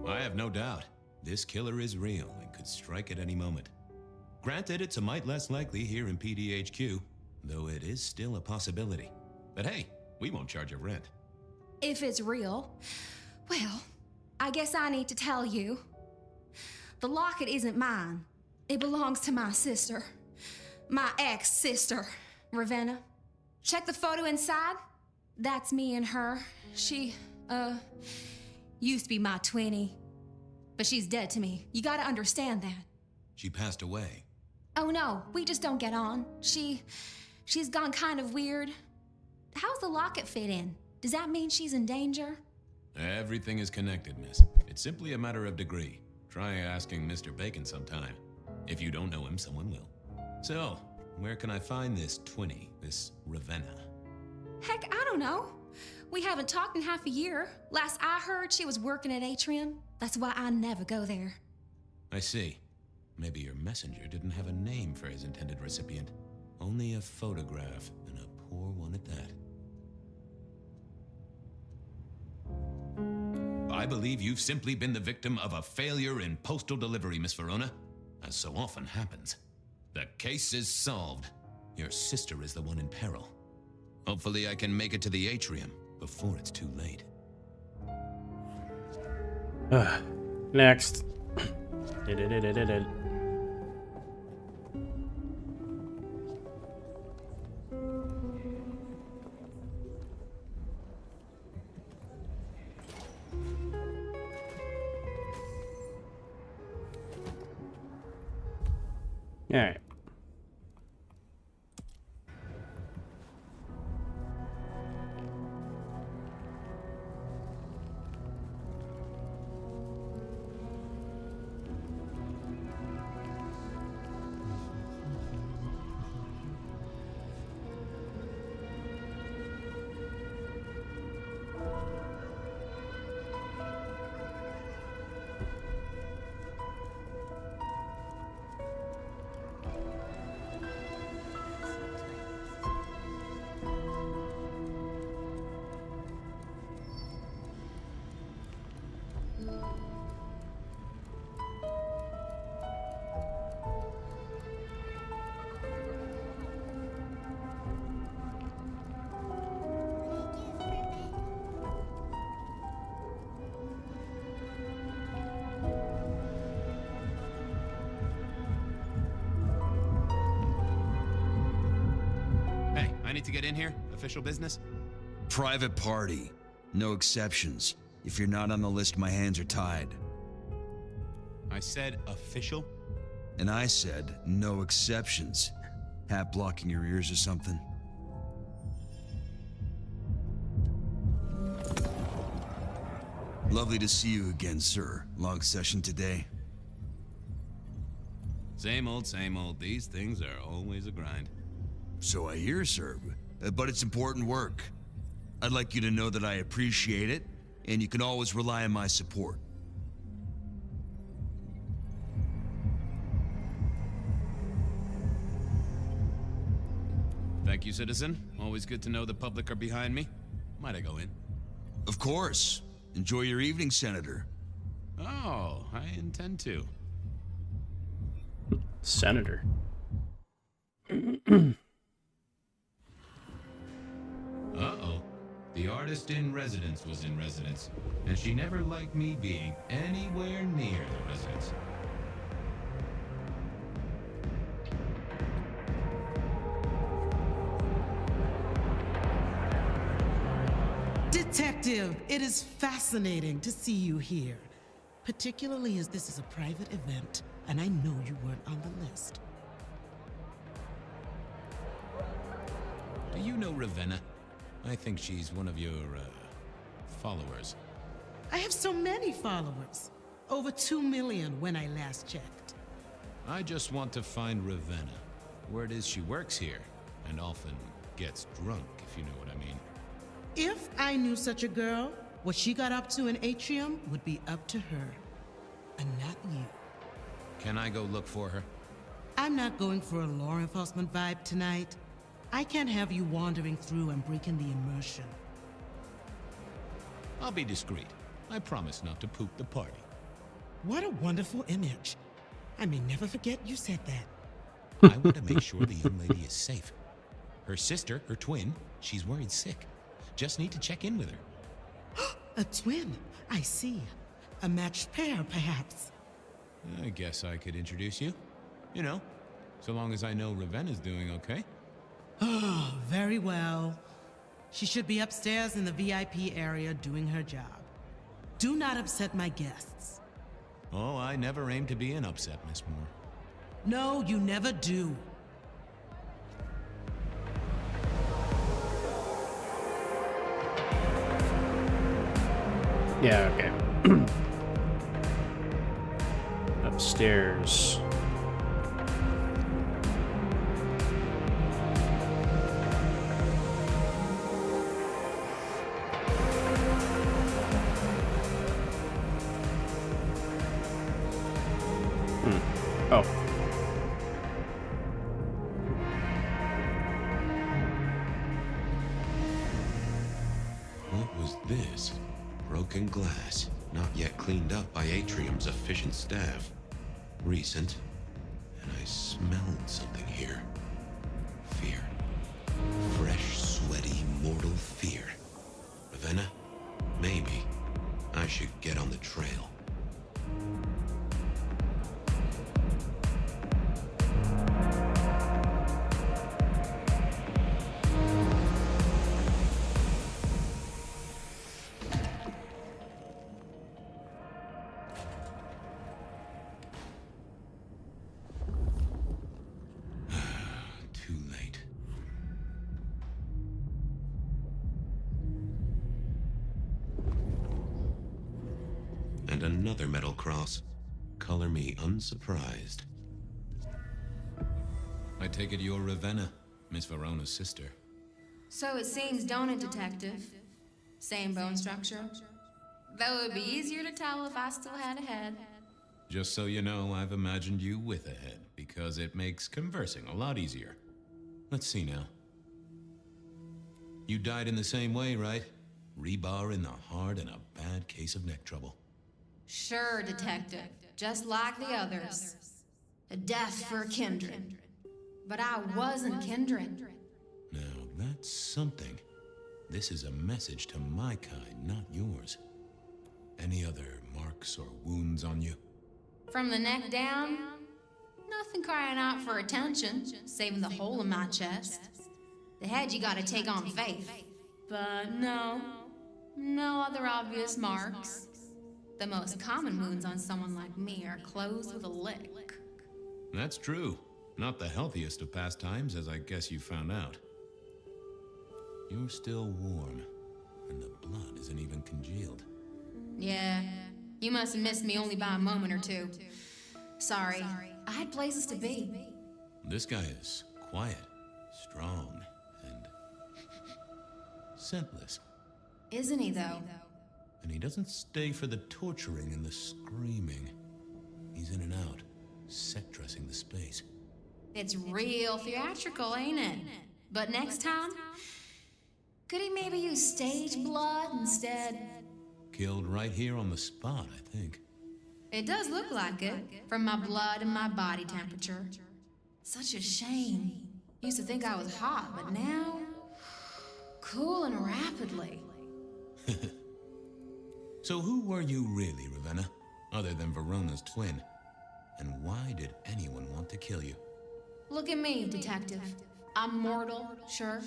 I have no doubt. This killer is real and could strike at any moment. Granted, it's a mite less likely here in PDHQ, though it is still a possibility. But hey, we won't charge a rent. If it's real, well, I guess I need to tell you. The locket isn't mine. It belongs to my sister. My ex-sister, Ravenna. Check the photo inside. That's me and her. She, used to be my twinnie. But she's dead to me. You gotta understand that. She passed away. Oh no, we just don't get on. She's gone kind of weird. How's the locket fit in? Does that mean she's in danger? Everything is connected, miss. It's simply a matter of degree. Try asking Mr. Bacon sometime. If you don't know him, someone will. So, where can I find this twinnie, this Ravenna? Heck, I don't know. We haven't talked in half a year. Last I heard, she was working at Atrium. That's why I never go there. I see. Maybe your messenger didn't have a name for his intended recipient. Only a photograph, and a poor one at that. I believe you've simply been the victim of a failure in postal delivery, Miss Verona. As so often happens. The case is solved. Your sister is the one in peril. Hopefully I can make it to the Atrium before it's too late. Next. All right. I need to get in here? Official business? Private party. No exceptions. If you're not on the list, my hands are tied. I said official? And I said no exceptions. Hat blocking your ears or something? Lovely to see you again, sir. Long session today. Same old, same old. These things are always a grind. So I hear, sir. But it's important work. I'd like you to know that I appreciate it, and you can always rely on my support. Thank you, citizen. Always good to know the public are behind me. Might I go in? Of course. Enjoy your evening, Senator. Oh, I intend to. Senator. Uh-oh. The artist in residence was in residence, and she never liked me being anywhere near the residence. Detective, it is fascinating to see you here. Particularly as this is a private event, and I know you weren't on the list. Do you know Ravenna? I think she's one of your, followers. I have so many followers. Over 2 million when I last checked. I just want to find Ravenna. Word is she works here, and often gets drunk, if you know what I mean. If I knew such a girl, what she got up to in Atrium would be up to her, and not you. Can I go look for her? I'm not going for a law enforcement vibe tonight. I can't have you wandering through and breaking the immersion. I'll be discreet. I promise not to poop the party. What a wonderful image. I may never forget you said that. I want to make sure the young lady is safe. Her sister, her twin, she's worried sick. Just need to check in with her. A twin, I see. A matched pair, perhaps. I guess I could introduce you. You know, so long as I know Ravenna's doing okay. Oh, very well. She should be upstairs in the VIP area doing her job. Do not upset my guests. Oh, I never aim to be an upset, Miss Moore. No, you never do. Yeah, okay. Upstairs. Oh. What was this? Broken glass, not yet cleaned up by Atrium's efficient staff. Recent, and I smelled something here. Fear. Fresh, sweaty, mortal fear. Ravenna, maybe I should get on the trail. And another metal cross. Color me unsurprised. I take it you're Ravenna, Miss Verona's sister. So it seems, don't it, Detective? Same bone structure. Though it would be easier to tell if I still had a head. Just so you know, I've imagined you with a head, because it makes conversing a lot easier. Let's see now. You died in the same way, right? Rebar in the heart and a bad case of neck trouble. Sure, Detective. Just like the others. A death for a kindred. But I wasn't kindred. Now, that's something. This is a message to my kind, not yours. Any other marks or wounds on you? From the neck down, nothing crying out for attention, saving the hole in my chest. The head you gotta take on faith. But no other obvious marks. The most common wounds on someone like me are closed with a lick. That's true. Not the healthiest of pastimes, as I guess you found out. You're still warm, and the blood isn't even congealed. Yeah, you must have missed me only by a moment or two. Sorry, I had places to be. This guy is quiet, strong, and scentless. Isn't he, though? And he doesn't stay for the torturing and the screaming. He's in and out, set dressing the space. It's real theatrical, ain't it? But next time, could he maybe use stage blood instead? Killed right here on the spot, I think. It does look like it, from my blood and my body temperature. Such a shame. Used to think I was hot, but now, cooling rapidly. So who were you really, Ravenna? Other than Verona's twin? And why did anyone want to kill you? Look at me, Detective. I'm mortal, sure.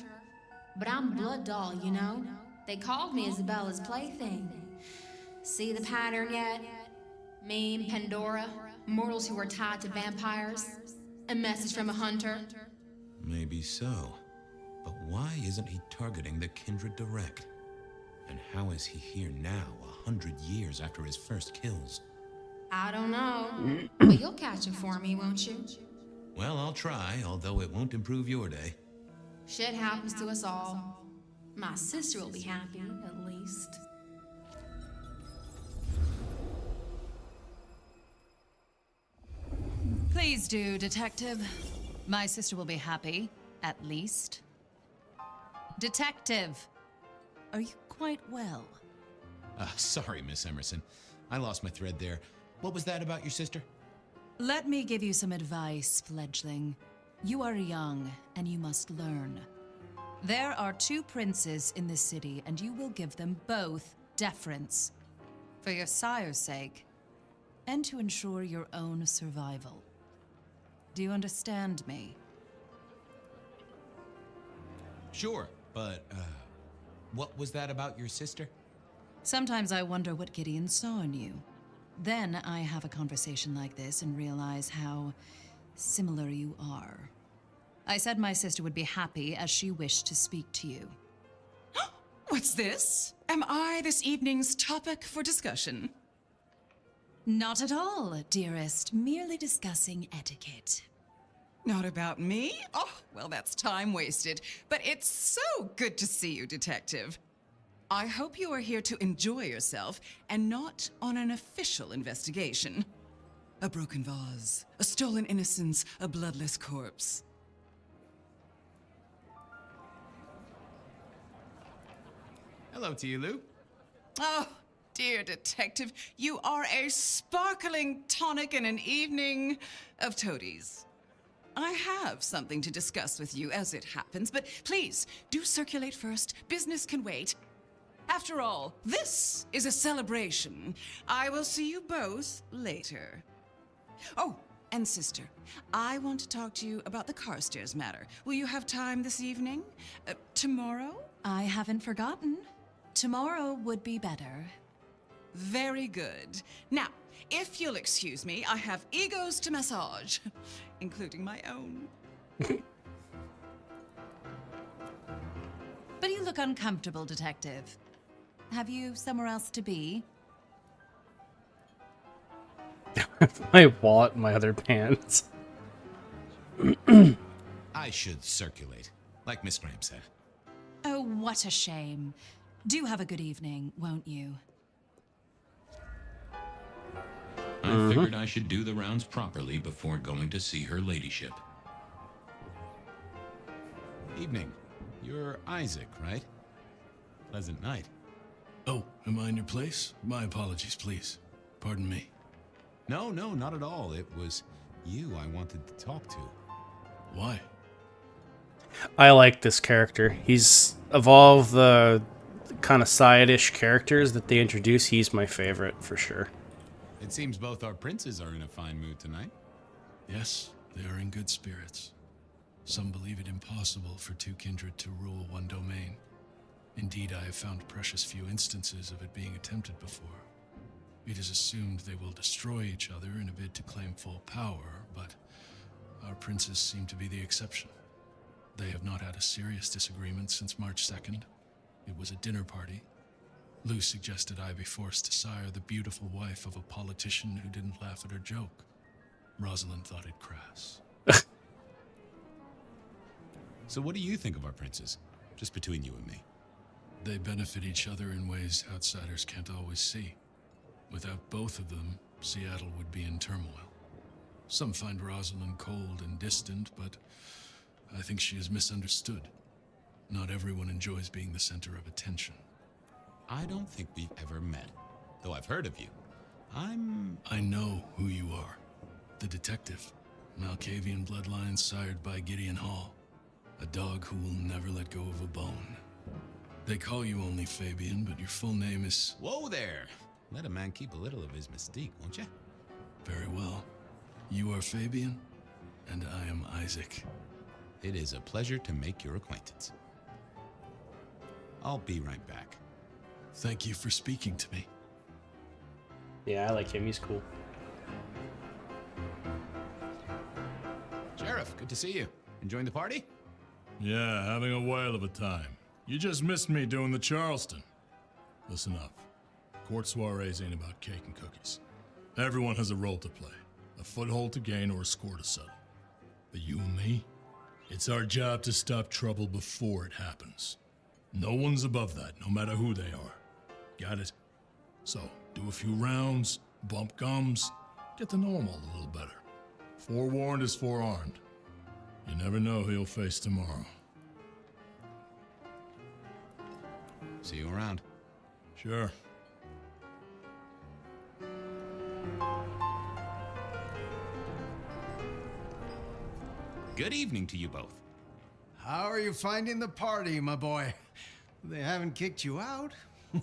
But I'm blood doll, you know? They called me Isabella's plaything. See the pattern yet? Me and Pandora, mortals who are tied to vampires. A message from a hunter. Maybe so. But why isn't he targeting the kindred direct? And how is he here now, 100 years after his first kills? I don't know. But you'll catch him for me, won't you? Well, I'll try, although it won't improve your day. Shit happens to us all. My sister will be happy, at least. Please do, Detective. My sister will be happy, at least. Detective, are you quite well? Sorry, Miss Emerson. I lost my thread there. What was that about your sister? Let me give you some advice, fledgling. You are young, and you must learn. There are 2 princes in this city, and you will give them both deference. For your sire's sake, and to ensure your own survival. Do you understand me? Sure, but, what was that about your sister? Sometimes I wonder what Gideon saw in you. Then I have a conversation like this and realize how similar you are. I said my sister would be happy as she wished to speak to you. What's this? Am I this evening's topic for discussion? Not at all, dearest. Merely discussing etiquette. Not about me? Oh, well, that's time wasted. But it's so good to see you, Detective. I hope you are here to enjoy yourself and not on an official investigation. A broken vase, a stolen innocence, a bloodless corpse. Hello to you, Lou. Oh, dear Detective, you are a sparkling tonic in an evening of toadies. I have something to discuss with you as it happens, but please, do circulate first. Business can wait. After all, this is a celebration. I will see you both later. Oh, and sister, I want to talk to you about the Carstairs matter. Will you have time this evening? Tomorrow? I haven't forgotten. Tomorrow would be better. Very good. Now, if you'll excuse me, I have egos to massage, including my own. But you look uncomfortable, Detective. Have you somewhere else to be? My wallet in my other pants. I should circulate, like Miss Graham said. Oh, what a shame. Do have a good evening, won't you? I figured I should do the rounds properly before going to see her ladyship. Evening. You're Isaac, right? Pleasant night. Oh, am I in your place? My apologies, please. Pardon me. No, not at all. It was you I wanted to talk to. Why? I like this character. He's, of all the kind of side-ish characters that they introduce, he's my favorite for sure. It seems both our princes are in a fine mood tonight. Yes, they are in good spirits. Some believe it impossible for 2 kindred to rule one domain. Indeed, I have found precious few instances of it being attempted before. It is assumed they will destroy each other in a bid to claim full power, but our princes seem to be the exception. They have not had a serious disagreement since March 2nd. It was a dinner party. Lou suggested I be forced to sire the beautiful wife of a politician who didn't laugh at her joke. Rosalind thought it crass. So what do you think of our princes? Just between you and me. They benefit each other in ways outsiders can't always see. Without both of them, Seattle would be in turmoil. Some find Rosalind cold and distant, but I think she is misunderstood. Not everyone enjoys being the center of attention. I don't think we've ever met, though I've heard of you. I know who you are. The detective. Malkavian bloodlines sired by Gideon Hall. A dog who will never let go of a bone. They call you only Fabian, but your full name is... Whoa there! Let a man keep a little of his mystique, won't you? Very well. You are Fabian, and I am Isaac. It is a pleasure to make your acquaintance. I'll be right back. Thank you for speaking to me. Yeah, I like him. He's cool. Sheriff, good to see you. Enjoying the party? Yeah, having a whale of a time. You just missed me doing the Charleston. Listen up. Court soirees ain't about cake and cookies. Everyone has a role to play, a foothold to gain or a score to settle. But you and me, it's our job to stop trouble before it happens. No one's above that, no matter who they are. Got it? So, do a few rounds, bump gums, get to know them all a little better. Forewarned is forearmed. You never know who you'll face tomorrow. See you around. Sure. Good evening to you both. How are you finding the party, my boy? They haven't kicked you out,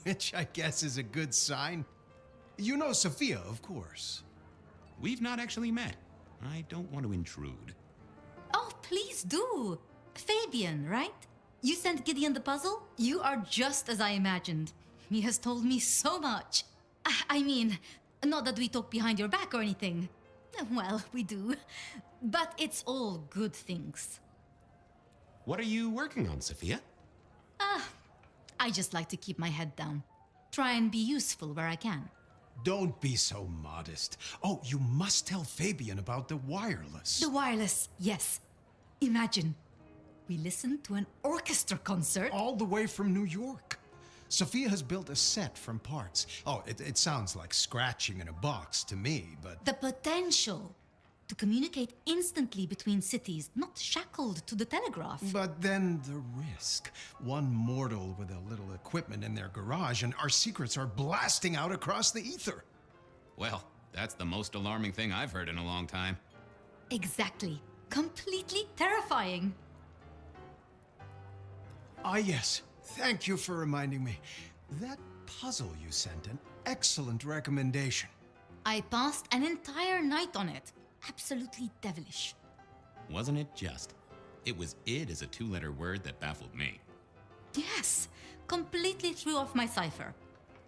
which I guess is a good sign. You know Sophia, of course. We've not actually met. I don't want to intrude. Oh, please do. Fabian, right? You sent Gideon the puzzle? You are just as I imagined. He has told me so much. I mean, not that we talk behind your back or anything. Well, we do. But it's all good things. What are you working on, Sophia? I just like to keep my head down. Try and be useful where I can. Don't be so modest. Oh, you must tell Fabian about the wireless. The wireless, yes. Imagine, we listened to an orchestra concert. All the way from New York. Sophia has built a set from parts. Oh, it sounds like scratching in a box to me, but... The potential to communicate instantly between cities, not shackled to the telegraph. But then the risk. One mortal with a little equipment in their garage and our secrets are blasting out across the ether. Well, that's the most alarming thing I've heard in a long time. Exactly. Completely terrifying. Ah, yes. Thank you for reminding me. That puzzle you sent, an excellent recommendation. I passed an entire night on it. Absolutely devilish. Wasn't it just? It was id as a two-letter word that baffled me. Yes, completely threw off my cipher.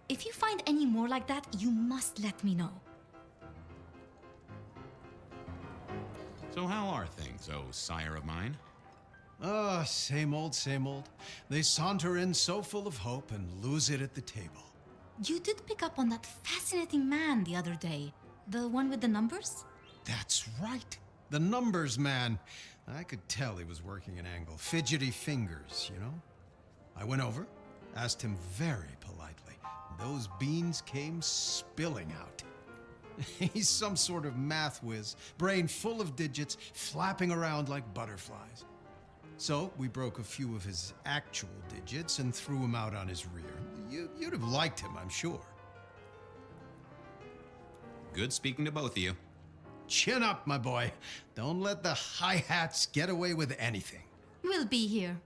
If you find any more like that, you must let me know. So how are things, oh sire of mine? Ah, same old, same old. They saunter in so full of hope and lose it at the table. You did pick up on that fascinating man the other day. The one with the numbers? That's right. The numbers man. I could tell he was working an angle. Fidgety fingers, you know? I went over, asked him very politely. Those beans came spilling out. He's some sort of math whiz, brain full of digits, flapping around like butterflies. So we broke a few of his actual digits and threw him out on his rear. You'd have liked him, I'm sure. Good speaking to both of you. Chin up, my boy. Don't let the hi-hats get away with anything. We'll be here.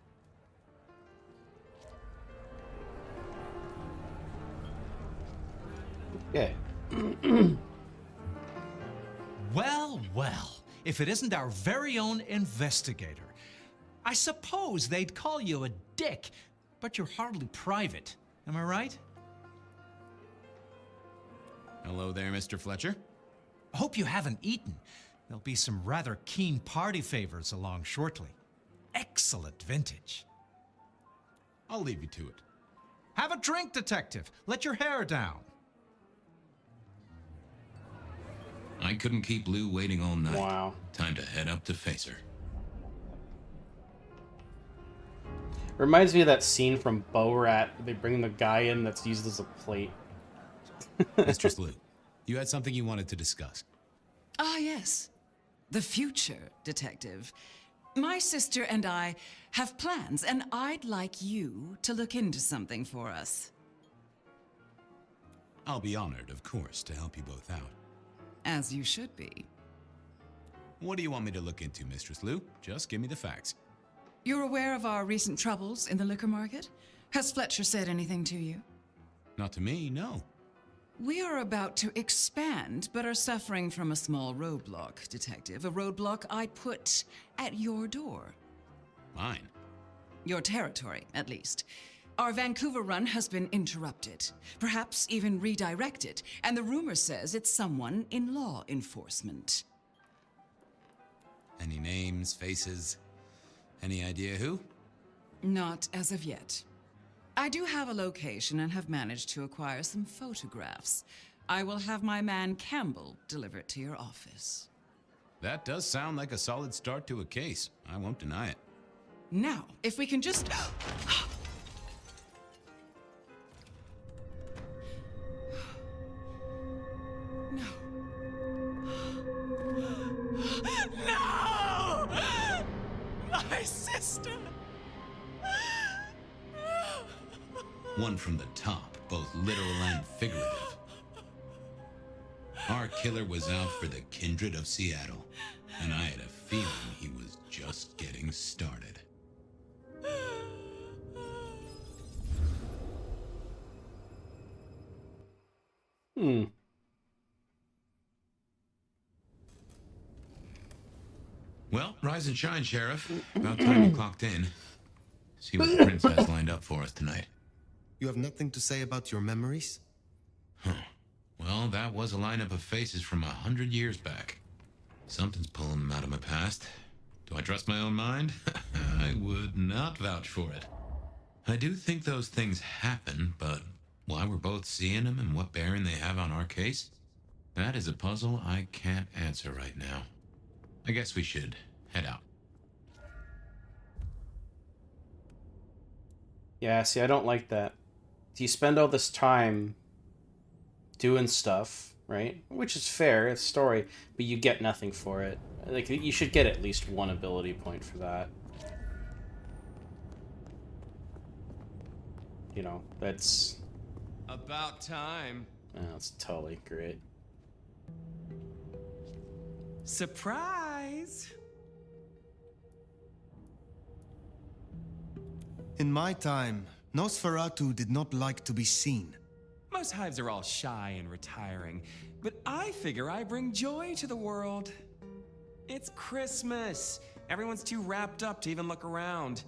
Okay. Well, well. If it isn't our very own investigator. I suppose they'd call you a dick, but you're hardly private. Am I right? Hello there, Mr. Fletcher. Hope you haven't eaten. There'll be some rather keen party favors along shortly. Excellent vintage. I'll leave you to it. Have a drink, detective. Let your hair down. I couldn't keep Lou waiting all night. Wow. Time to head up to face her. Reminds me of that scene from Bo Rat. They bring the guy in that's used as a plate. Mistress Lou, you had something you wanted to discuss. Ah, yes. The future, detective. My sister and I have plans, and I'd like you to look into something for us. I'll be honored, of course, to help you both out. As you should be. What do you want me to look into, Mistress Lou? Just give me the facts. You're aware of our recent troubles in the liquor market? Has Fletcher said anything to you? Not to me, no. We are about to expand, but are suffering from a small roadblock, detective. A roadblock I put at your door. Mine? Your territory, at least. Our Vancouver run has been interrupted, perhaps even redirected, and the rumor says it's someone in law enforcement. Any names, faces? Any idea who? Not as of yet. I do have a location and have managed to acquire some photographs. I will have my man Campbell deliver it to your office. That does sound like a solid start to a case. I won't deny it. Now, if we can just... No. No! My sister! One from the top, both literal and figurative. Our killer was out for the kindred of Seattle, and I had a feeling he was just getting started. Well, rise and shine, Sheriff. About time you clocked in. See what the prince has lined up for us tonight. You have nothing to say about your memories? Well, that was a lineup of faces from 100 years back. Something's pulling them out of my past. Do I trust my own mind? I would not vouch for it. I do think those things happen, but why we're both seeing them and what bearing they have on our case? That is a puzzle I can't answer right now. I guess we should head out. Yeah, see, I don't like that. You spend all this time doing stuff, right? Which is fair, it's story, but you get nothing for it. Like, you should get at least one ability point for that. You know, that's... About time. Oh, that's totally great. Surprise! In my time, Nosferatu did not like to be seen. Most hives are all shy and retiring, but I figure I bring joy to the world. It's Christmas. Everyone's too wrapped up to even look around.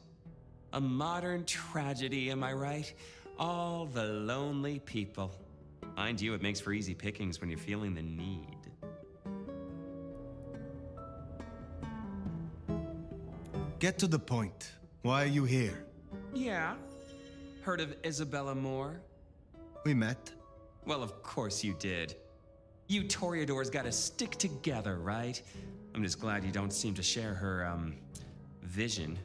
A modern tragedy, am I right? All the lonely people. Mind you, it makes for easy pickings when you're feeling the need. Get to the point. Why are you here? Yeah. Heard of Isabella Moore? We met. Well, of course you did. You Toreadors gotta stick together, right? I'm just glad you don't seem to share her, vision.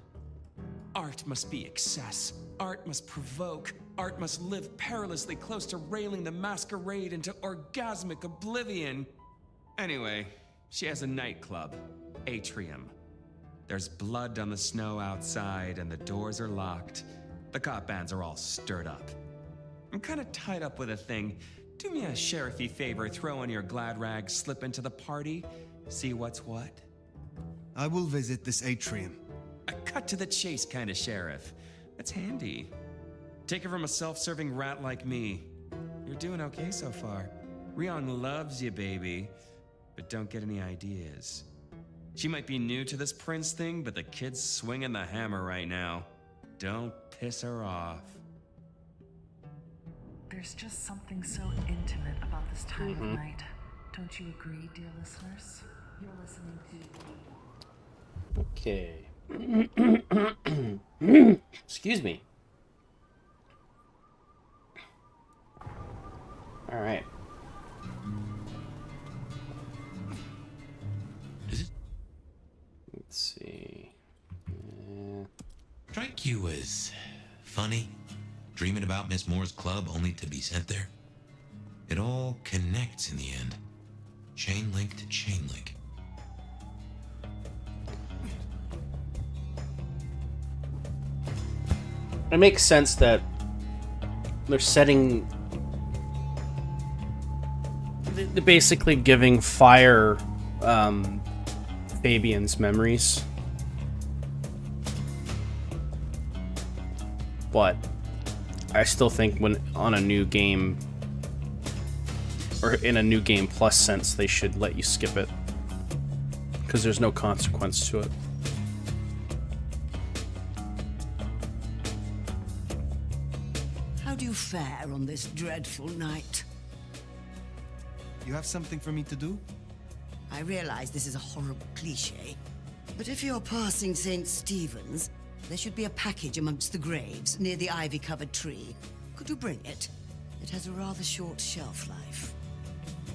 Art must be excess. Art must provoke. Art must live perilously close to railing the Masquerade into orgasmic oblivion. Anyway, she has a nightclub, Atrium. There's blood on the snow outside and the doors are locked. The cop bands are all stirred up. I'm kinda tied up with a thing. Do me a sheriffy favor, throw on your glad rags, slip into the party, see what's what. I will visit this atrium. A cut to the chase kind of sheriff. That's handy. Take it from a self-serving rat like me. You're doing okay so far. Rion loves you, baby. But don't get any ideas. She might be new to this prince thing, but the kid's swinging the hammer right now. Don't piss her off. There's just something so intimate about this time of night. Don't you agree, dear listeners? You're listening to... Okay. Excuse me. All right. Let's see. Strike you as funny? Dreaming about Miss Moore's club only to be sent there? It all connects in the end. Chain link to chain link. It makes sense that they're setting... They're basically giving fire Fabian's memories. But I still think when on a new game, or in a new game plus sense, they should let you skip it. Because there's no consequence to it. fare on this dreadful night? You have something for me to do? I realize this is a horrible cliché, but if you're passing St. Stephen's, there should be a package amongst the graves near the ivy-covered tree. Could you bring it? It has a rather short shelf life.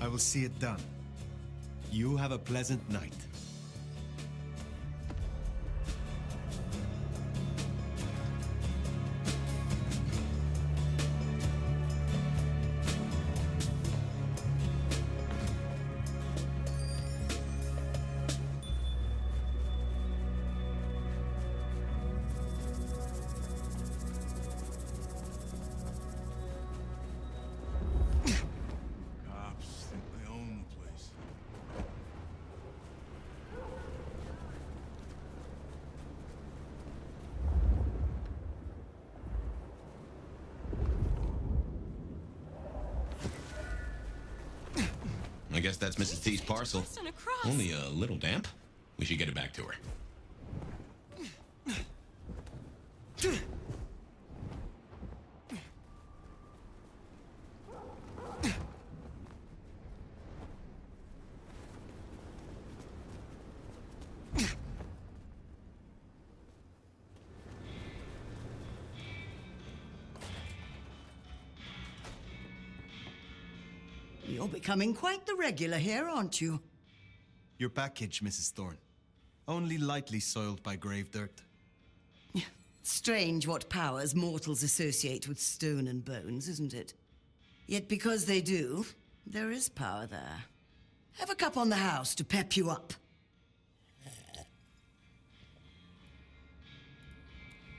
I will see it done. You have a pleasant night. Cops think they own the place. I guess that's Mrs. T's parcel. Only a little damp. We should get it back to her. You're becoming quite the regular here, aren't you? Your package, Mrs. Thorne. Only lightly soiled by grave dirt. Strange what powers mortals associate with stone and bones, isn't it? Yet because they do, there is power there. Have a cup on the house to pep you up.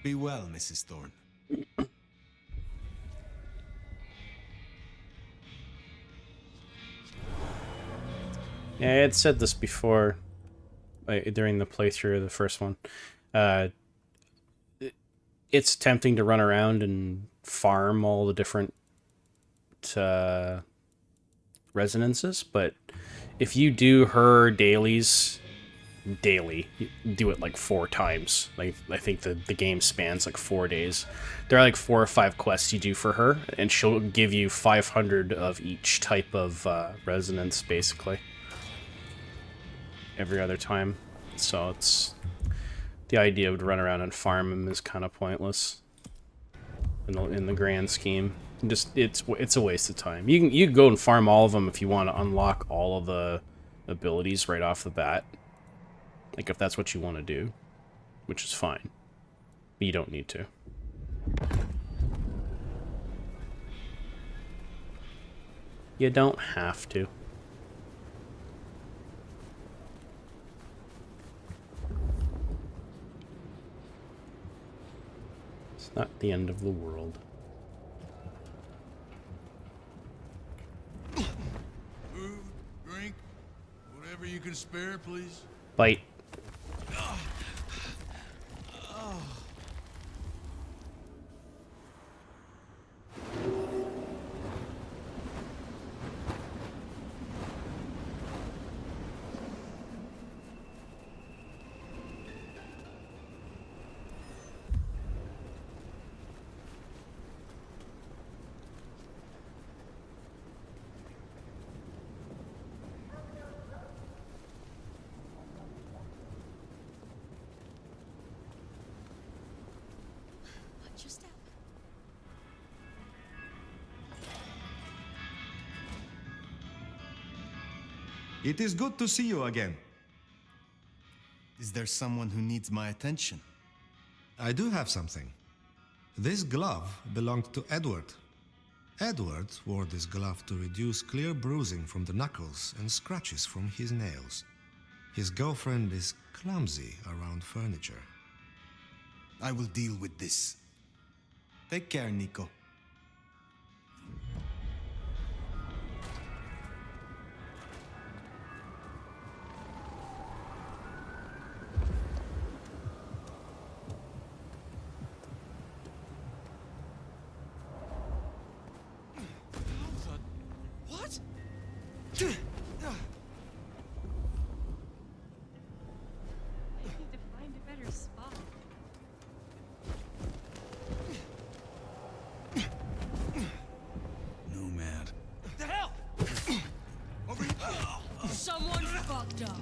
Be well, Mrs. Thorne. Yeah, I had said this before, during the playthrough of the first one. It's tempting to run around and farm all the different resonances, but if you do her dailies daily, you do it like 4 times. Like, I think the game spans like 4 days. There are like 4 or 5 quests you do for her, and she'll give you 500 of each type of resonance, basically, every other time. So it's the idea of to run around and farm them is kind of pointless in the grand scheme. Just it's a waste of time. You can go and farm all of them if you want to unlock all of the abilities right off the bat. Like, if that's what you want to do, which is fine. But you don't need to. You don't have to. It's not the end of the world. Food, drink, whatever you can spare, please. Bite. It is good to see you again. Is there someone who needs my attention? I do have something. This glove belonged to Edward. Edward wore this glove to reduce clear bruising from the knuckles and scratches from his nails. His girlfriend is clumsy around furniture. I will deal with this. Take care, Nico. What? I need to find a better spot. fucked up.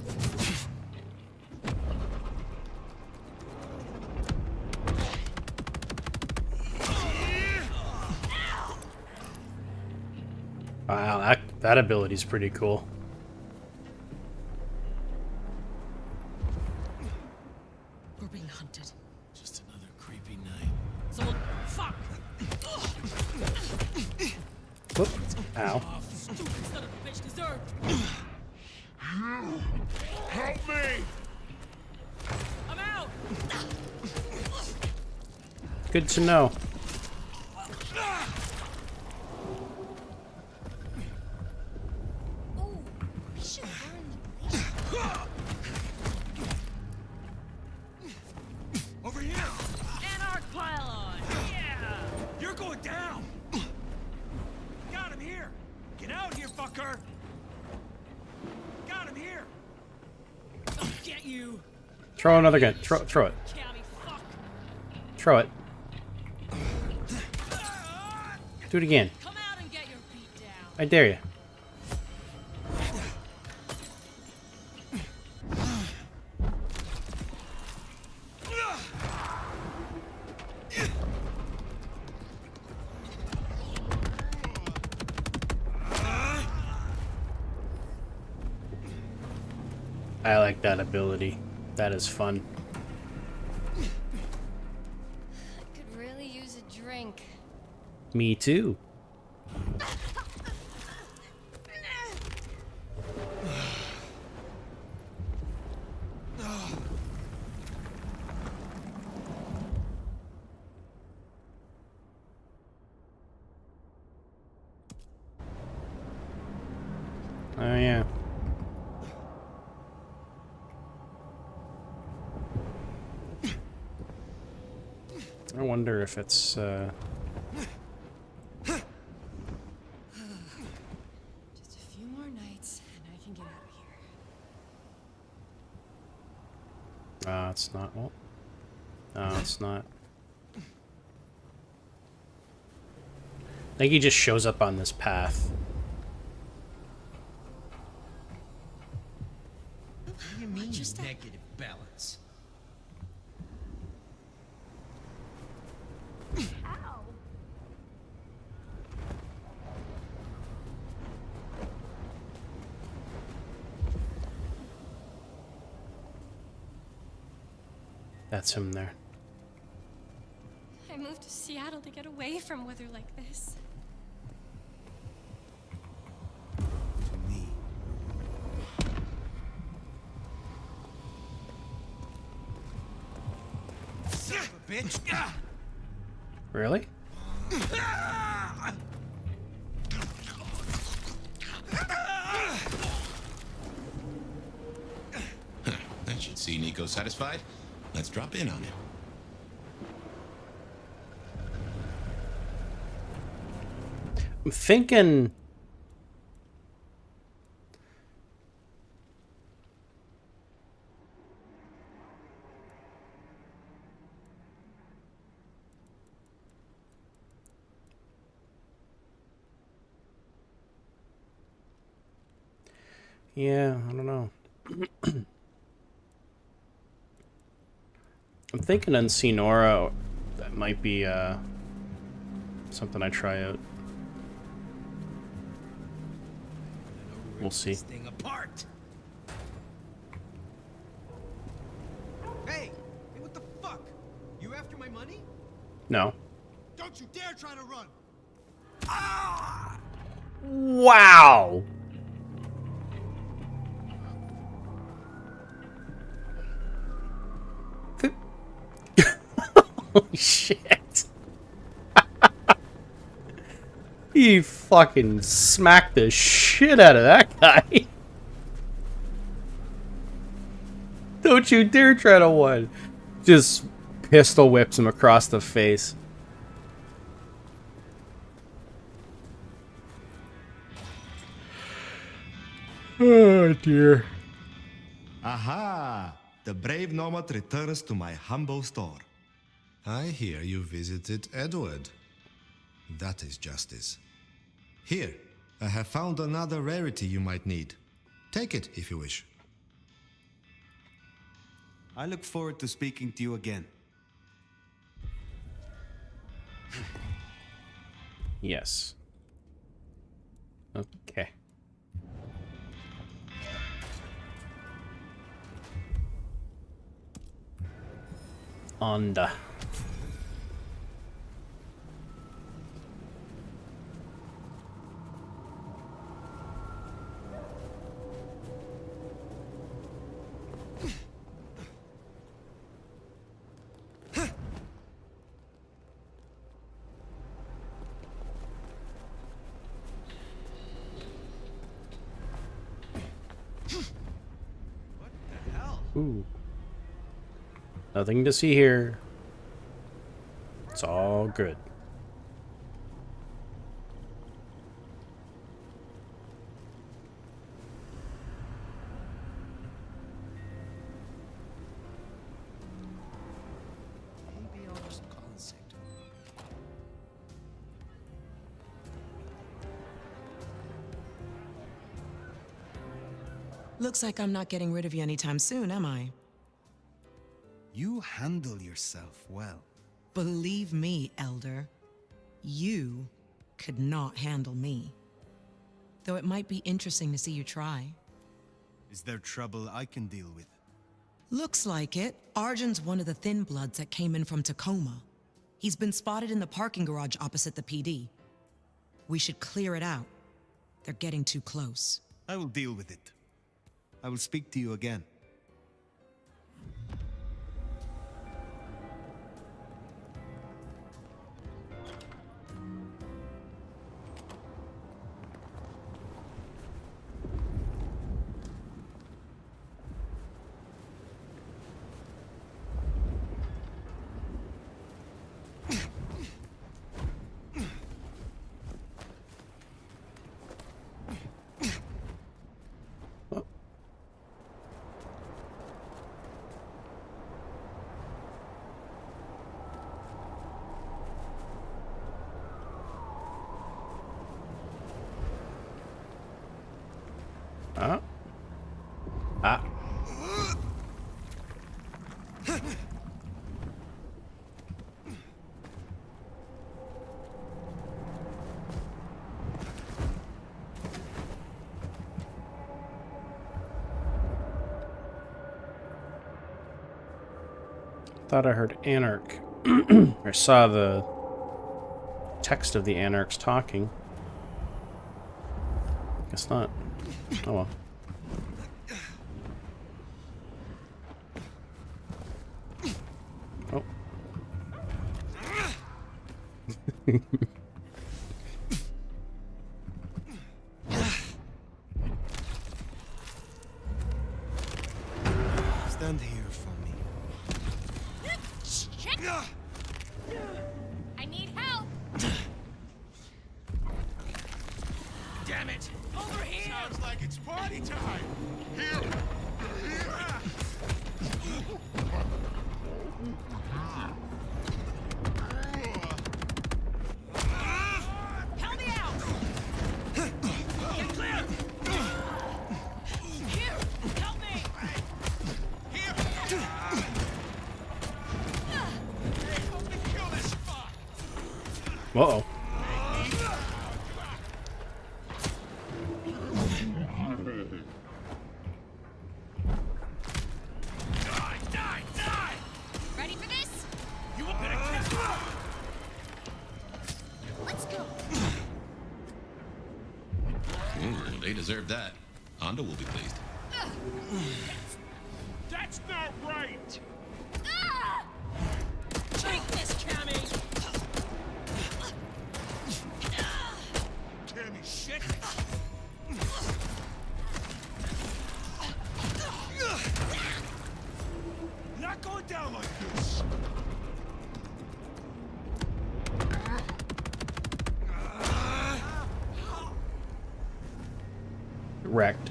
Wow, that ability's pretty cool. We're being hunted. Just another creepy night. Someone, fuck! Whoop. Ow. Stupid son of a bitch deserved. Help me! I'm out. Good to know. Over here. Anarch pylon. Yeah. You're going down! Got him here! Get out here, fucker! Got him here! I'll get you. Throw another gun. Throw it. Cabby, fuck. Throw it. Do it again. Come out and get your beat down. I dare you. I like that ability. That is fun. Could really use a drink. Me too. Oh yeah. I wonder if it's Just a few more nights and I can get out of here. it's not. Well, no, it's not. I think he just shows up on this path. What do you mean, negative balance? That's him there. I moved to Seattle to get away from weather like this. Son of a bitch! Really? That should see Nico satisfied. Let's drop in on him. I'm thinking. Yeah, I don't know. I'm thinking Unseen Aura, that might be something I try out. We'll see. This thing apart. Hey, what the fuck? You after my money? No. Don't you dare try to run! Wow! Holy shit. He fucking smacked the shit out of that guy. Don't you dare try to win. Just pistol whips him across the face. Oh dear. Aha! The brave nomad returns to my humble store. I hear you visited Edward. That is justice. Here, I have found another rarity you might need. Take it if you wish. I look forward to speaking to you again. Yes. Okay. Onda. Ooh. Nothing to see here. It's all good. Looks like I'm not getting rid of you anytime soon, am I? You handle yourself well. Believe me, Elder. You could not handle me. Though it might be interesting to see you try. Is there trouble I can deal with? Looks like it. Arjun's one of the Thin Bloods that came in from Tacoma. He's been spotted in the parking garage opposite the PD. We should clear it out. They're getting too close. I will deal with it. I will speak to you again. Thought I heard Anarch. Or saw the text of the Anarchs talking. Guess not. Oh well. Oh. Stand here for me. Shit! I need help! Damn it! Over here! Sounds like it's party time! Here! Help me out! Get clear! Here! Help me! Here! Kill this fuck! Uh-oh. Ready for this? You will better catch. Let's go. Ooh, they deserve that. Honda will be pleased. That's not right! Take this, Cammy! Cammy shit! Not going down like this! Wrecked.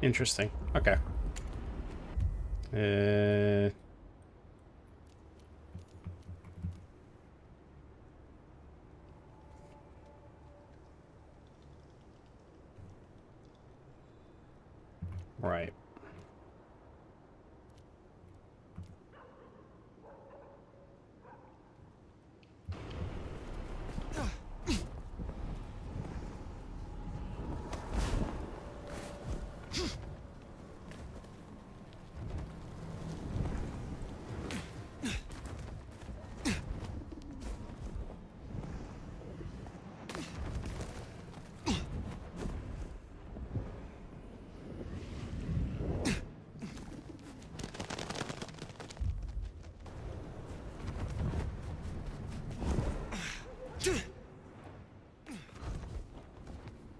Interesting. Okay. Right.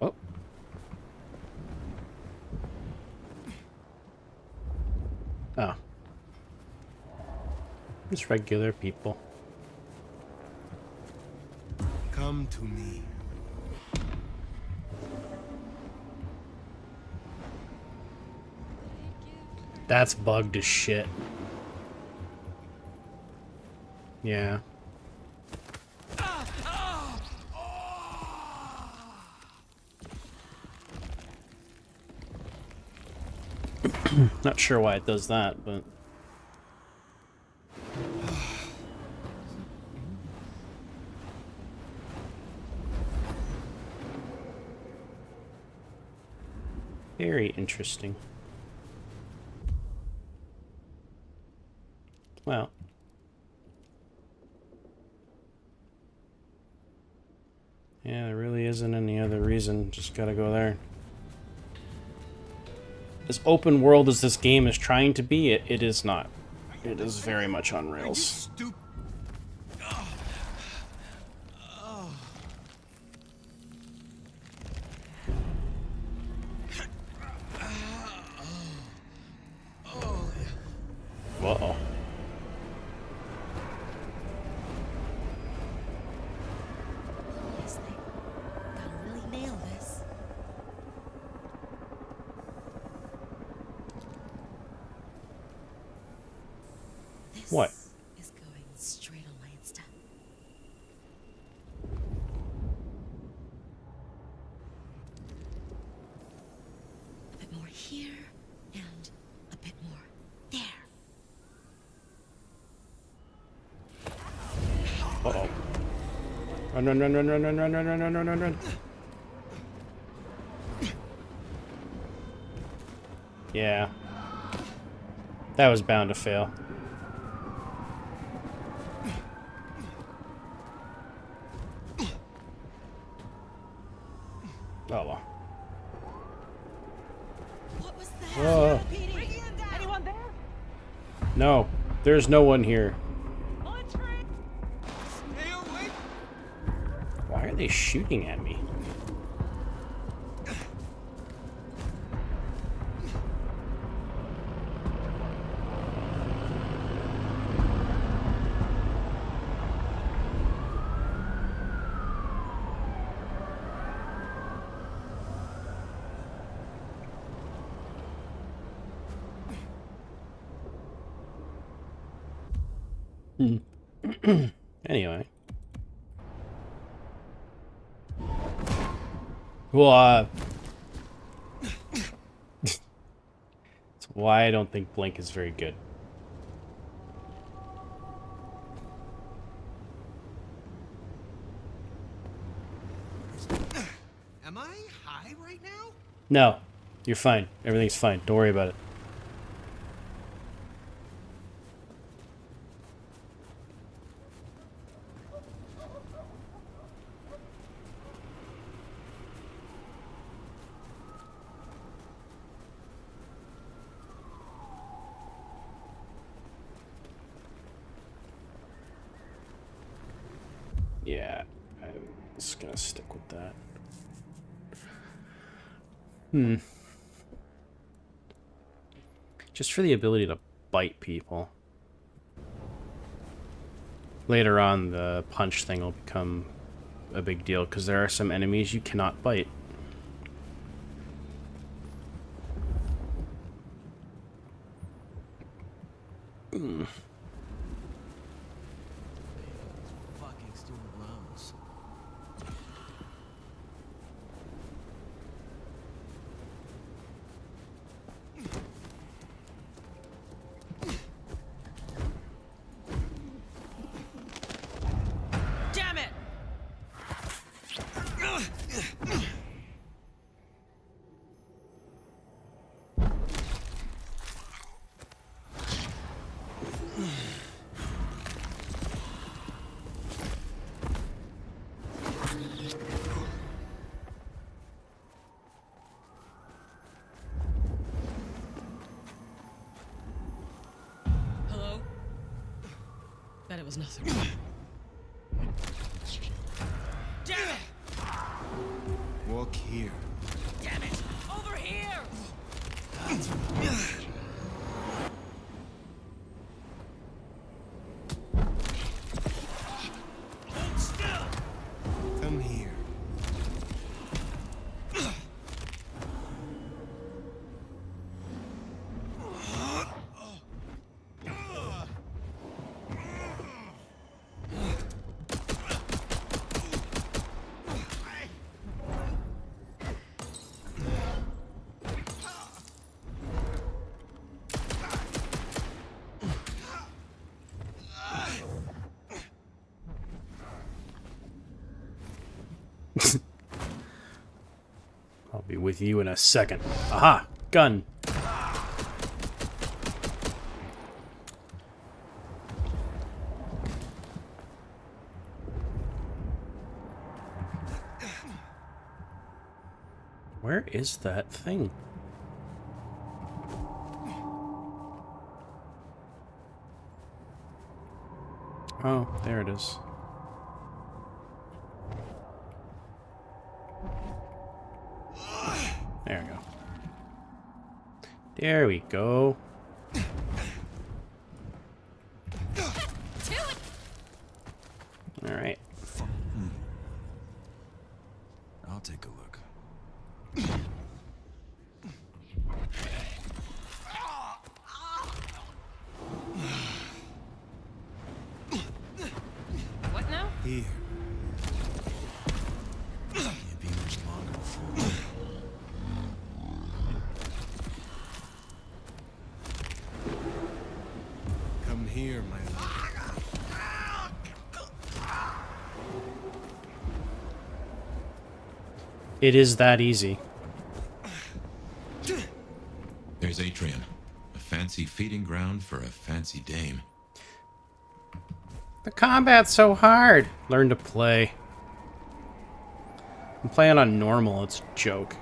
Oh. Oh. Just regular people. Come to me. That's bugged as shit. Yeah. Not sure why it does that, but... Very interesting. Well. Yeah, there really isn't any other reason. Just gotta go there. As open world as this game is trying to be, it is not. It is very much on rails. Uh-oh. What? Is going straight on my Insta. A bit more here and a bit more there. Uh-oh. Run, run, run, run, run, run, run, run, run, run, run, run. Yeah. That was bound to fail. Oh well. What was that? Whoa. Anyone there? No, there's no one here. Why are they shooting at me? Anyway. Well, that's why I don't think Blink is very good. Am I high right now? No, you're fine. Everything's fine. Don't worry about it. Yeah, I'm just gonna stick with that. Just for the ability to bite people. Later on, the punch thing will become a big deal, because there are some enemies you cannot bite. Bet it was nothing. Damn it! Walk here. Damn it! Over here! Hold still! Come here. I'll be with you in a second. Aha! Gun! Where is that thing? Oh, there it is. There we go. There we go. All right. I'll take a look. What now? Here. Can't be much longer before. Come here, my love. It is that easy. There's Atrium. A fancy feeding ground for a fancy dame. The combat's so hard. Learn to play. I'm playing on normal. It's a joke.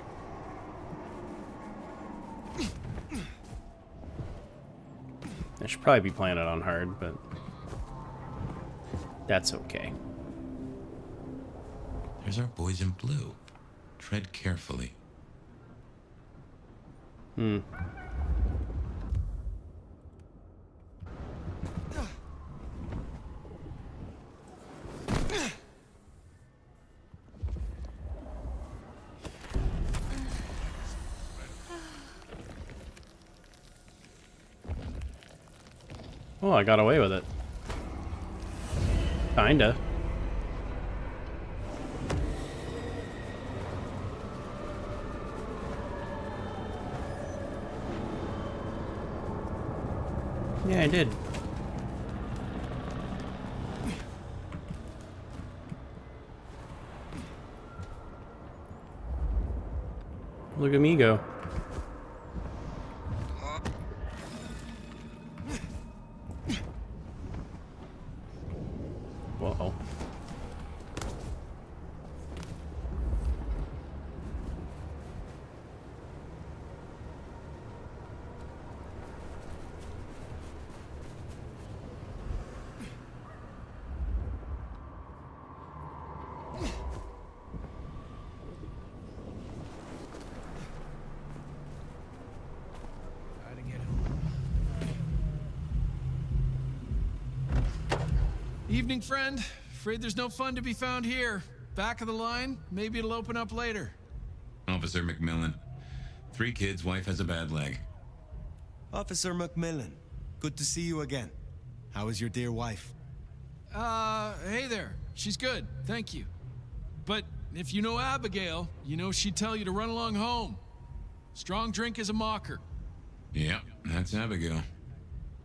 I should probably be playing it on hard, but that's okay. There's our boys in blue. Tread carefully. Hmm. Oh, I got away with it. Kinda. Yeah, I did. Look at me go. Whoa. Evening, friend. Afraid there's no fun to be found here. Back of the line, maybe it'll open up later. Officer McMillan. 3 kids, wife has a bad leg. Officer McMillan, good to see you again. How is your dear wife? Hey there. She's good, thank you. But if you know Abigail, you know she'd tell you to run along home. Strong drink is a mocker. Yeah, that's Abigail.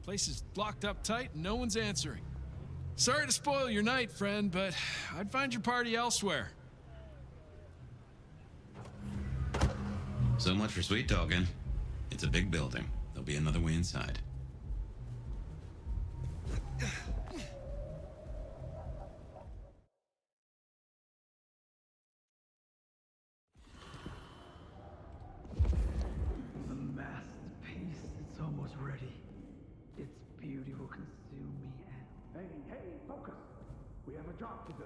Place is locked up tight and no one's answering. Sorry to spoil your night, friend, but I'd find your party elsewhere. So much for sweet talking. It's a big building. There'll be another way inside. The masterpiece, it's almost ready. Its beauty will consume me and... Hey, focus. We have a job to do.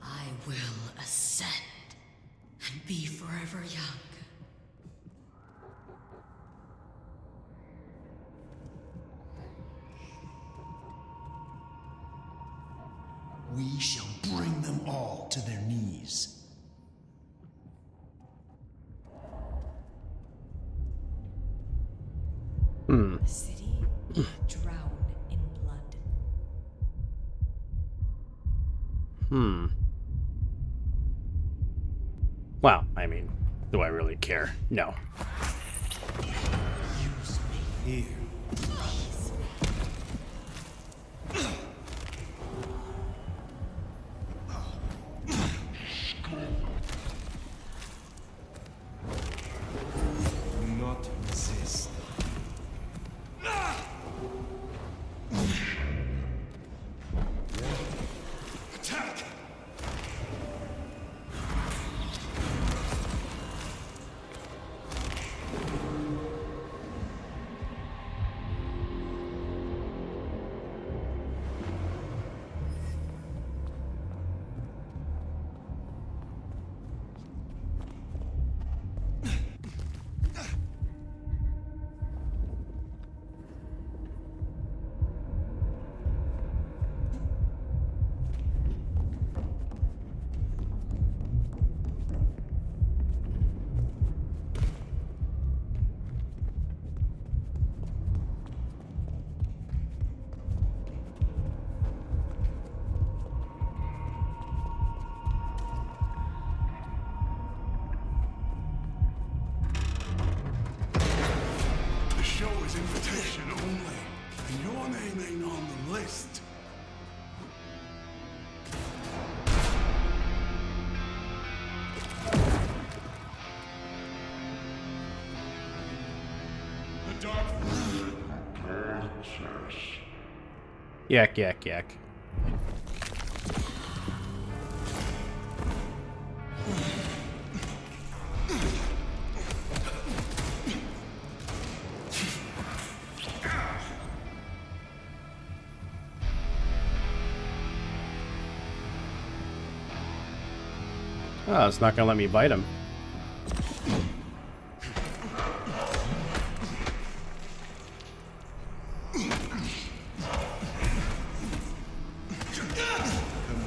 I will ascend and be forever young. We shall bring them all to their knees. The city will drown in blood. Well, I mean, do I really care? No. Use me here. Do not resist. Attack! The show is invitation only, and your name ain't on the list. The dark Yak, yak, yak. Oh, it's not gonna let me bite him. Come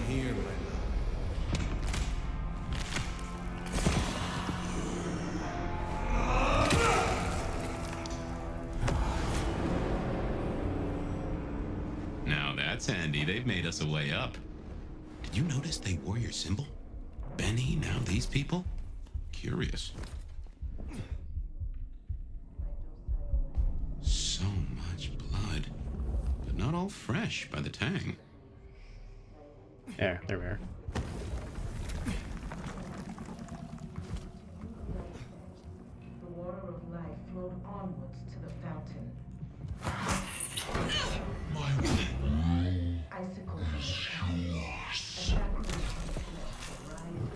here, my love. Now that's handy. They've made us a way up. Did you notice they wore your symbol? Benny, now these people? Curious. So much blood. But not all fresh by the tang. There we are. The water of life flowed onwards to the fountain. Icicles of the sky. A sacrifice of Ryzen.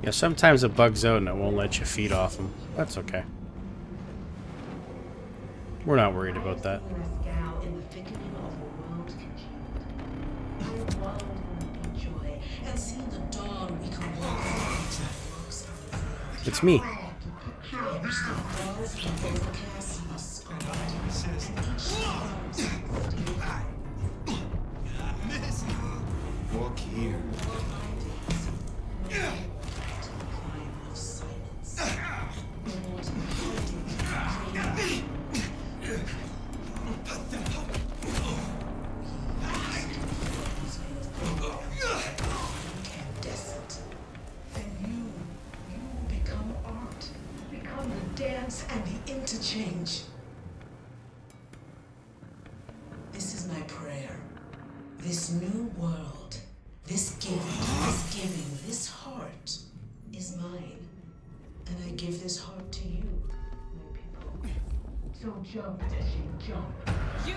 Yeah, sometimes it bugs out and it won't let you feed off them. That's okay. We're not worried about that. Masquerade in the thickening of a world congealed. I wallowed in joy and seen the dawn we can walk through the works of the world. It's me. Walls from both castles Walk here. Dance and the interchange. swear, this new world, this giving, this heart is mine. And I give this heart to you, my people. So jump, Dashing, jump. You?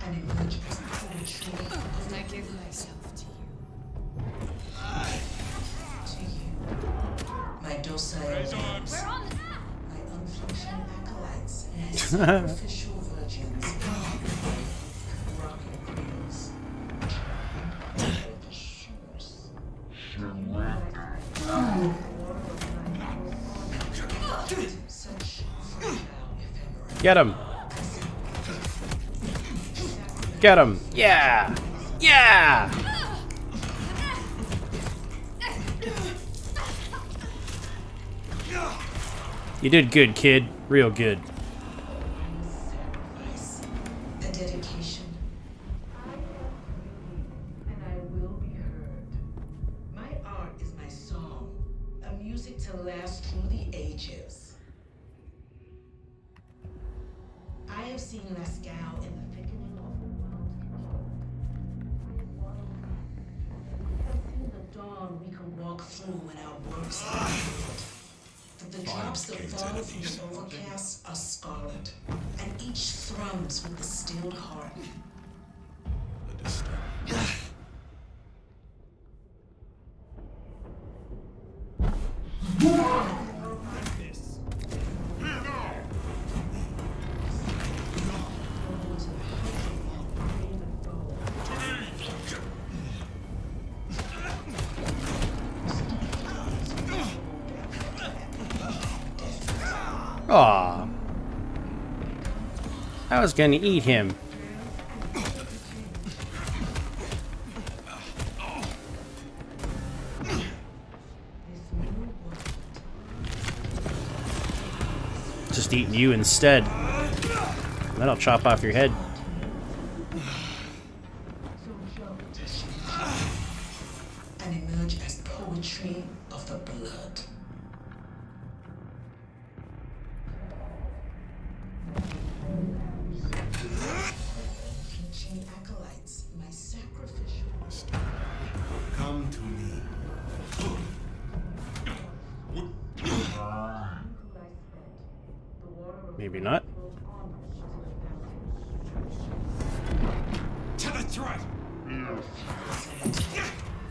And emerge as poetry of I give myself to you. My docile babes, We're on the my unflinching acolytes, my sacrificial virgins, rocking queens. Get him! Get him! Yeah! Yeah! You did good, kid. Real good. A dedication. And I will be heard. My art is my song, a music to last through the ages. I have seen Lascaux in the thickening of the world. I have seen the dawn we can walk through when our works are completed. But the drops that fall from the overcast are scarlet, and each thrums with the stilled heart. Aw. I was gonna eat him. Just eating you instead. And then I'll chop off your head. And emerge as poetry of the blood. Flinching acolytes, my sacrificial. Come to me. Maybe not. To the throat!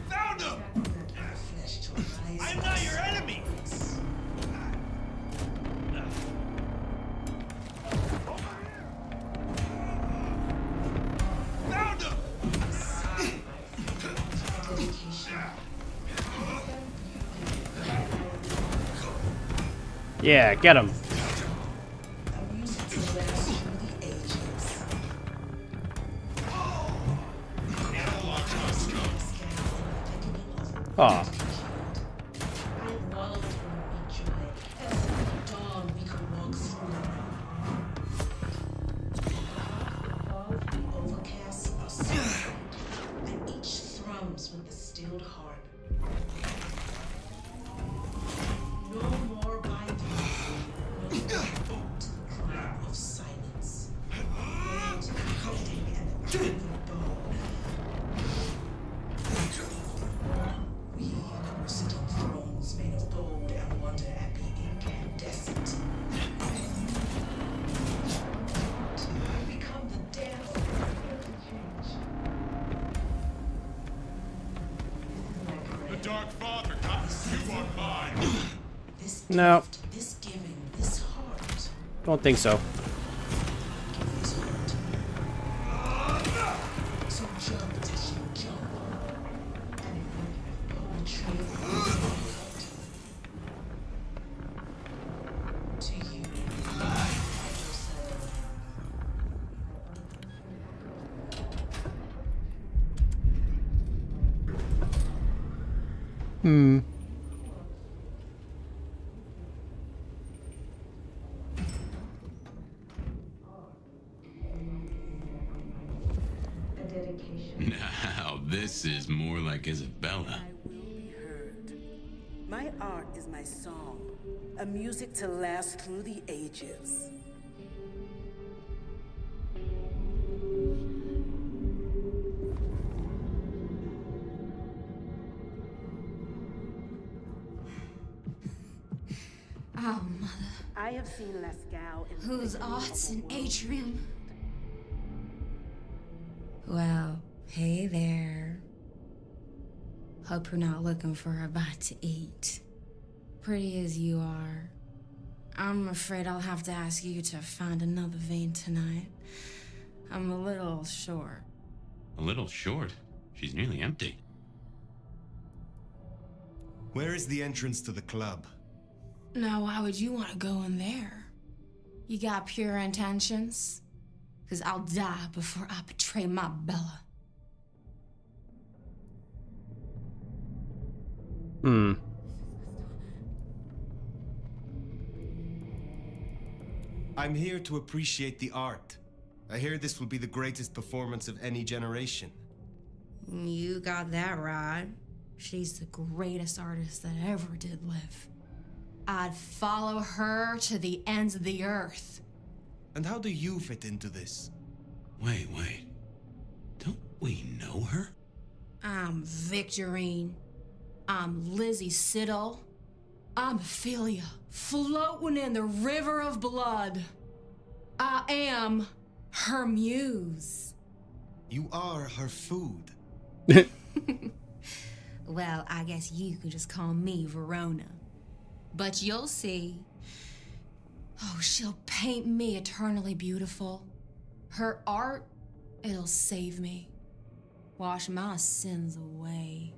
Found him! I'm not your enemy! Found him! Yeah, get him. Aw. Dark Father, you are mine. No. This giving, this heart. Don't think so. So jump, Dashing, jump. And poetry of the blood. To you. Hmm. Now, this is more like Isabella. My art is my song, a music to last through the ages. have seen Lascal in Whose the art's in Atrium? Well, hey there. Hope you're not looking for a bite to eat. Pretty as you are, I'm afraid I'll have to ask you to find another vein tonight. I'm a little short. A little short. She's nearly empty. Where is the entrance to the club? Now, why would you want to go in there? You got pure intentions? Because I'll die before I betray my Bella. I'm here to appreciate the art. I hear this will be the greatest performance of any generation. You got that right. She's the greatest artist that ever did live. I'd follow her to the ends of the earth. And how do you fit into this? Wait. Don't we know her? I'm Victorine. I'm Lizzie Siddle. I'm Ophelia, floating in the river of blood. I am her muse. You are her food. Well, I guess you could just call me Verona. But you'll see. Oh, she'll paint me eternally beautiful. Her art, it'll save me. Wash my sins away.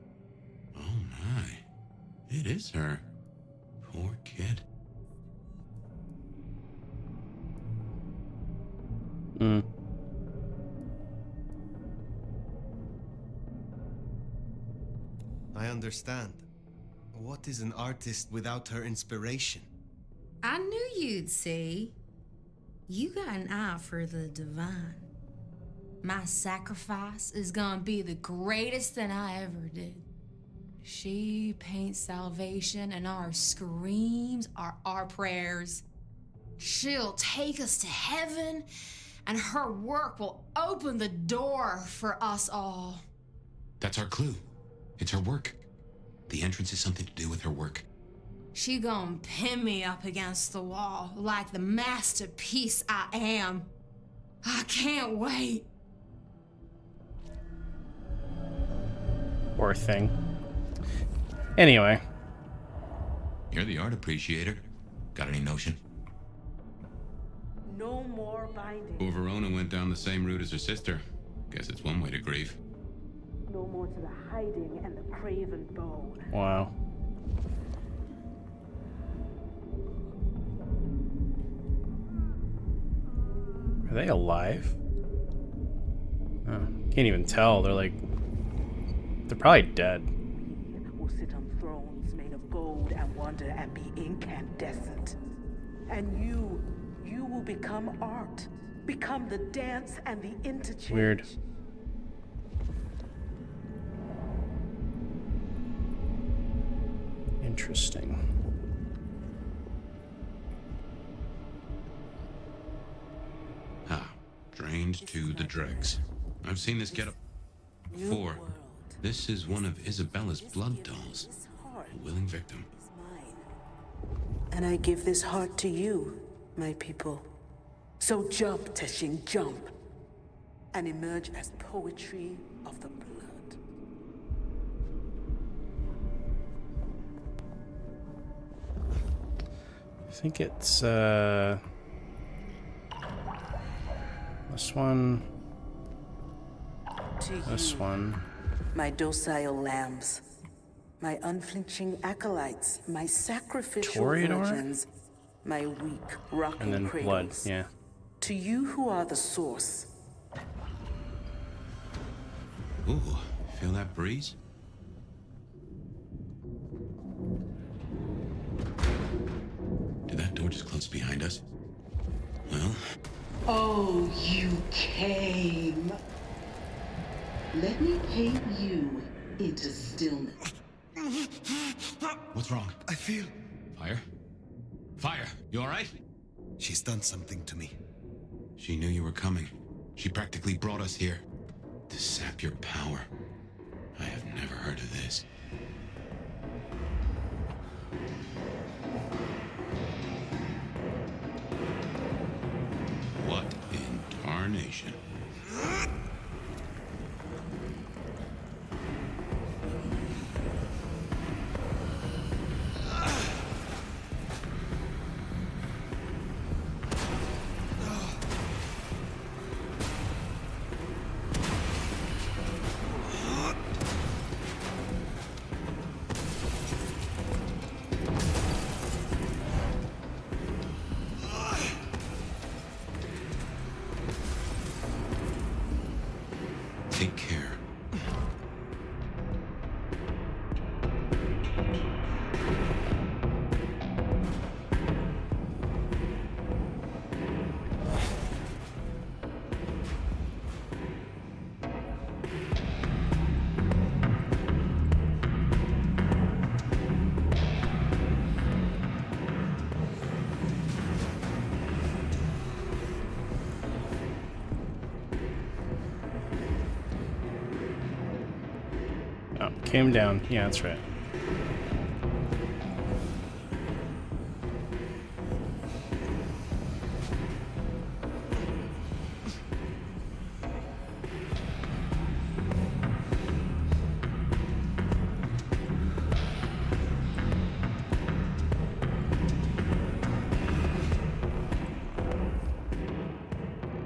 Oh my. It is her. Poor kid. I understand. What is an artist without her inspiration? I knew you'd see. You got an eye for the divine. My sacrifice is gonna be the greatest thing I ever did. She paints salvation, and our screams are our prayers. She'll take us to heaven, and her work will open the door for us all. That's our clue. It's her work. The entrance is something to do with her work. She gonna pin me up against the wall like the masterpiece I am. I can't wait. Poor thing. Anyway. You're the art appreciator. Got any notion? No more binding. Poor Verona went down the same route as her sister. Guess it's one way to grieve. No more to the hiding and the craven bone. Wow. Are they alive? Can't even tell. They're probably dead. Will sit on thrones made of gold and wonder and be incandescent. And you will become art. Become the dance and the interchange. Weird. Interesting. Drained to the dregs. I've seen this get up before. This is one of Isabella's blood dolls. A willing victim. And I give this heart to you, my people. So jump, Teshin, jump. And emerge as poetry of the blood. I think it's this one. This one. My docile lambs. My unflinching acolytes. My sacrificial Toreador? virgins. My weak, rocking And then blood, cradles. yeah. To you who are the source. Ooh, feel that breeze? Did that door just close behind us? Well... Oh, you came. Let me paint you into stillness. What's wrong? I feel... Fire? Fire, you alright? She's done something to me. She knew you were coming. She practically brought us here. To sap your power. I have never heard of this. Take care. Oh, came down. Yeah, that's right.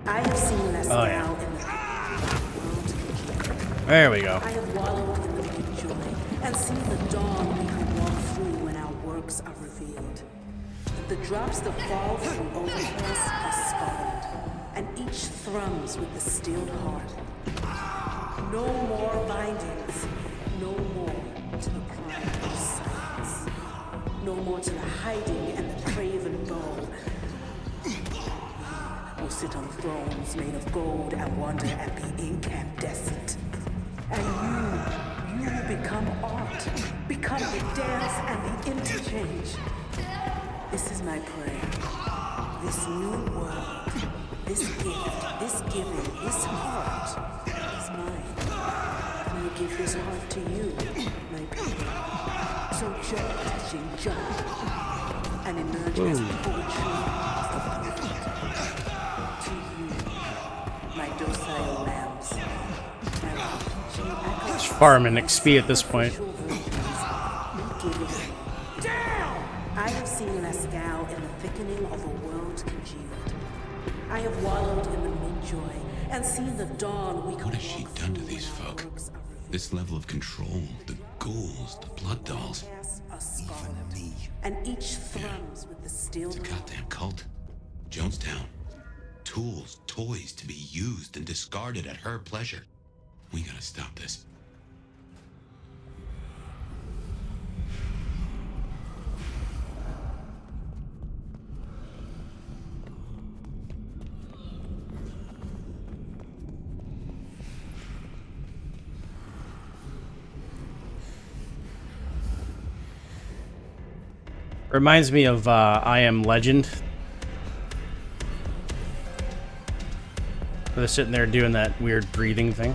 I have seen less Oh, now yeah. in the There we go. I have wallowed in the big joy and seen the dawn we can walk through when our works are revealed. The drops that fall from the overpass are scarlet, and each thrums with the steeled heart. No more bindings, no more to the pride of silence, no more to the hiding and the craven bow. We'll sit on thrones made of gold and wonder at the incandescent. And you will become art, become the dance and the interchange. This is my prayer. This new world, this gift, this giving, this heart is mine. And I give this heart to you, my people. So jump, touching, jump, and emerge as poetry of the perfect. To you, my docile lambs. It's farming XP at this point. I have seen Lascal in the thickening of a world congealed. I have wallowed in the mid-joy and seen the dawn we What has she done to these folk? This level of control, the ghouls, the blood dolls. Even me. And each thrums with the steel. It's a goddamn cult. Jonestown. Tools, toys to be used and discarded at her pleasure. We gotta stop this. Reminds me of I Am Legend. They're sitting there doing that weird breathing thing.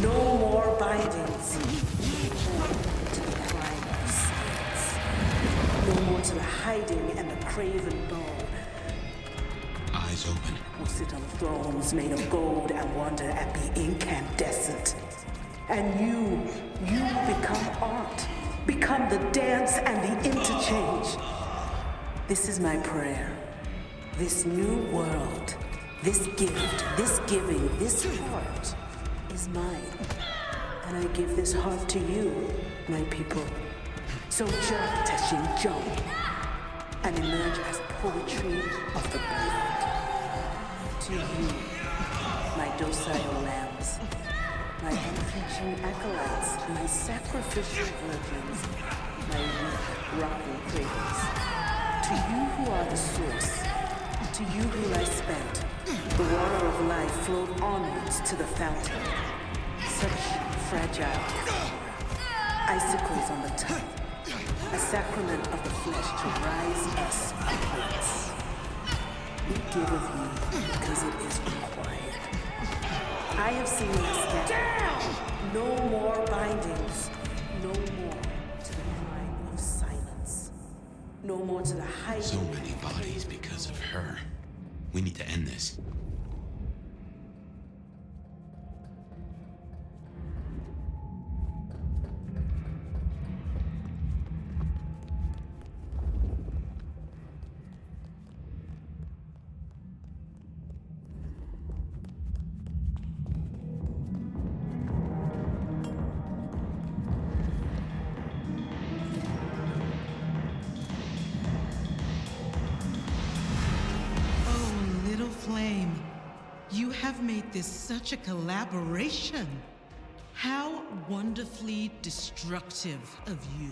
No more bindings. To the pride of silence. No more to the hiding and the craven bow. Eyes open. We'll sit on thrones made of gold and wonder at the incandescent. And you will become art. Become the dance and the interchange. This is my prayer. This new world, this gift, this giving, this heart is mine. And I give this heart to you, my people. So jump, Teshin, jump. And emerge as poetry of the perfect. To you, my docile lambs. My unflinching acolytes, my sacrificial virgins, my weak, rocking cradles. To you who are the source, to you who lie spent, the water of life flowed onwards to the fountain. Such fragile icicles on the tongue, a sacrament of the flesh to rise us upwards. We give of you because it is required. I have seen us down. No more bindings. No more to the crime of silence. No more to the hiding. So many bodies because of her. We need to end this. flame. You have made this such a collaboration. How wonderfully destructive of you.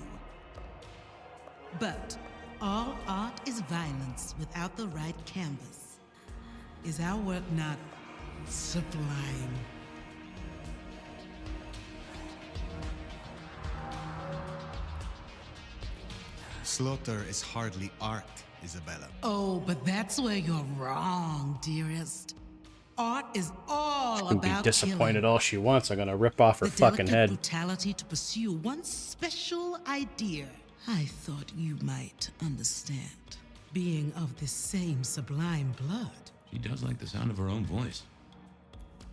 But all art is violence without the right canvas. Is our work not sublime? Slaughter is hardly art, Isabella. Oh, but that's where you're wrong, dearest. Art is all She can be about disappointed killing. all she wants. I'm gonna rip off her The fucking delicate head. brutality to pursue one special idea. I thought you might understand. Being of the same sublime blood. She does like the sound of her own voice.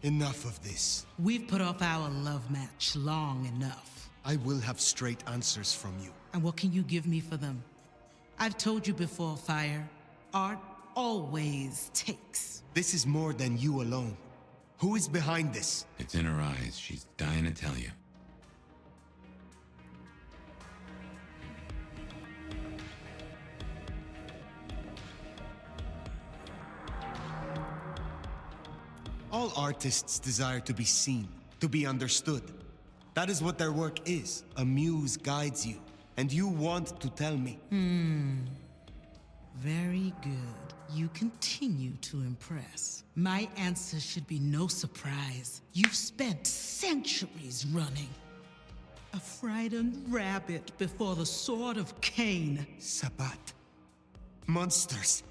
Enough of this. We've put off our love match long enough. I will have straight answers from you. And what can you give me for them? I've told you before, Fire. Art always takes. This is more than you alone. Who is behind this? It's in her eyes. She's dying to tell you. All artists desire to be seen, to be understood. That is what their work is. A muse guides you, and you want to tell me. Very good. You continue to impress. My answer should be no surprise. You've spent centuries running. A frightened rabbit before the sword of Cain. Sabbat. Monsters.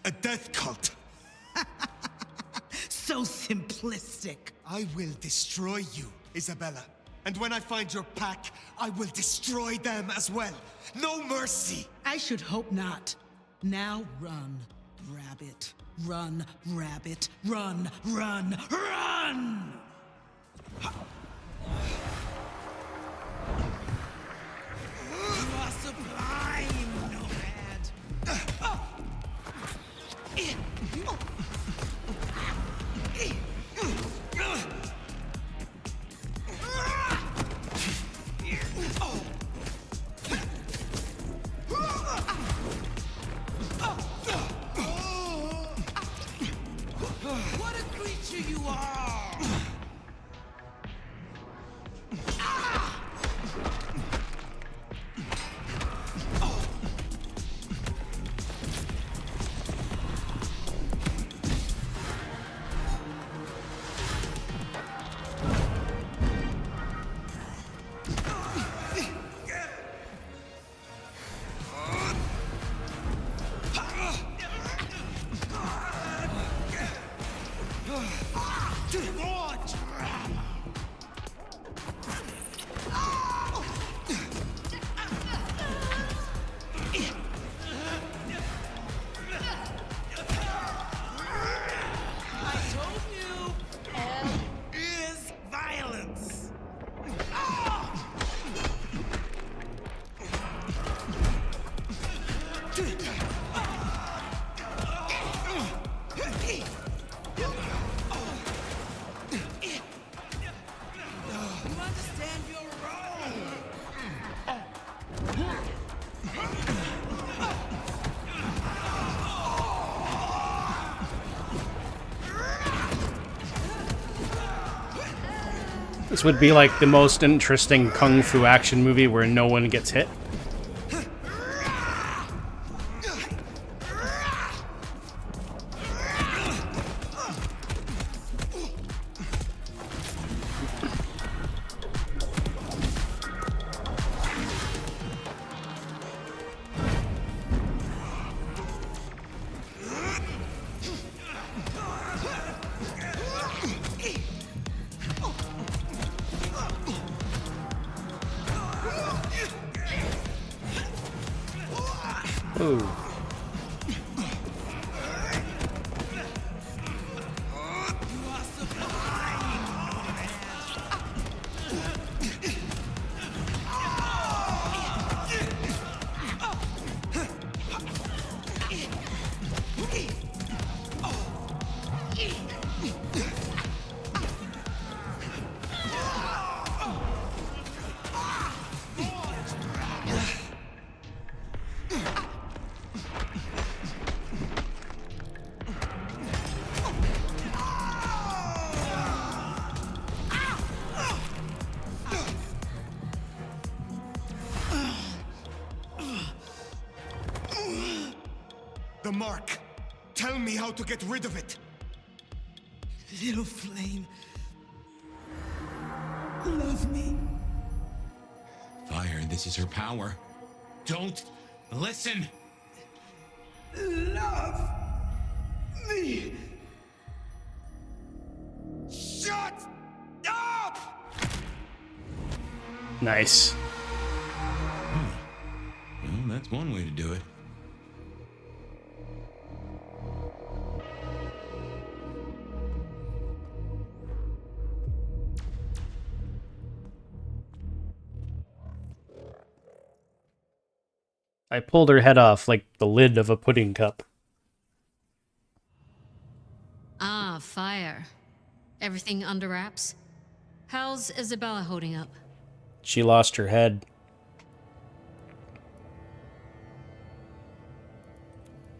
A death cult. So simplistic. I will destroy you, Isabella. And when I find your pack, I will destroy them as well. No mercy! I should hope not. Now run, rabbit. Run, rabbit. Run, run, run! You are sublime, nomad. What a creature you are! This would be like the most interesting kung fu action movie where no one gets hit. Ooh. The mark. Tell me how to get rid of it. Little flame. Love me. Fire, this is her power. Don't listen. Love me. Shut up! Nice. Well, that's one way to do it. I pulled her head off like the lid of a pudding cup. Ah, Fire. Everything under wraps? How's Isabella holding up? She lost her head.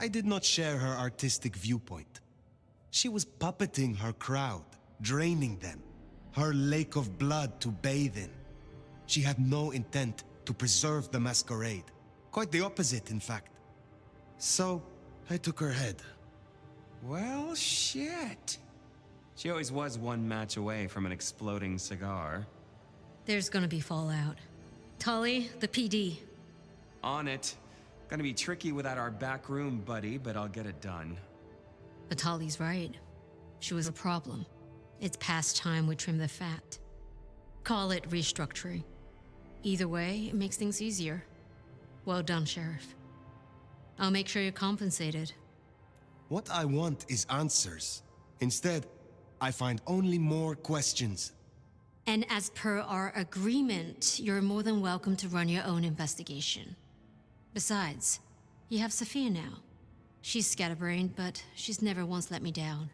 I did not share her artistic viewpoint. She was puppeting her crowd, draining them. Her lake of blood to bathe in. She had no intent to preserve the Masquerade. Quite the opposite, in fact. So, I took her head. Well, shit. She always was one match away from an exploding cigar. There's gonna be fallout. Tully, the PD. On it. Gonna be tricky without our back room buddy, but I'll get it done. But Tully's right. She was a problem. It's past time we trim the fat. Call it restructuring. Either way, it makes things easier. Well done, Sheriff. I'll make sure you're compensated. What I want is answers. Instead, I find only more questions. And as per our agreement, you're more than welcome to run your own investigation. Besides, you have Sophia now. She's scatterbrained, but she's never once let me down.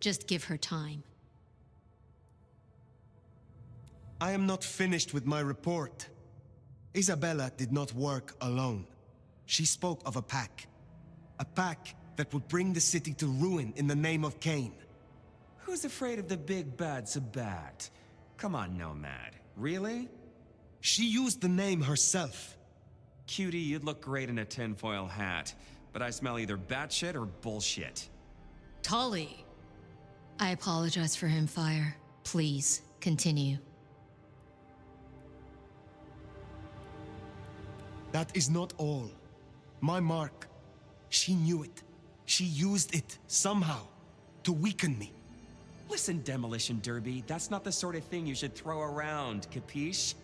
Just give her time. I am not finished with my report. Isabella did not work alone. She spoke of a pack. A pack that would bring the city to ruin in the name of Cain. Who's afraid of the big bad Sabat? Come on, Nomad. Really? She used the name herself. Cutie, you'd look great in a tinfoil hat, but I smell either batshit or bullshit. Tully! I apologize for him, Fire. Please, continue. That is not all. My mark. She knew it. She used it, somehow, to weaken me. Listen, Demolition Derby, that's not the sort of thing you should throw around, capiche?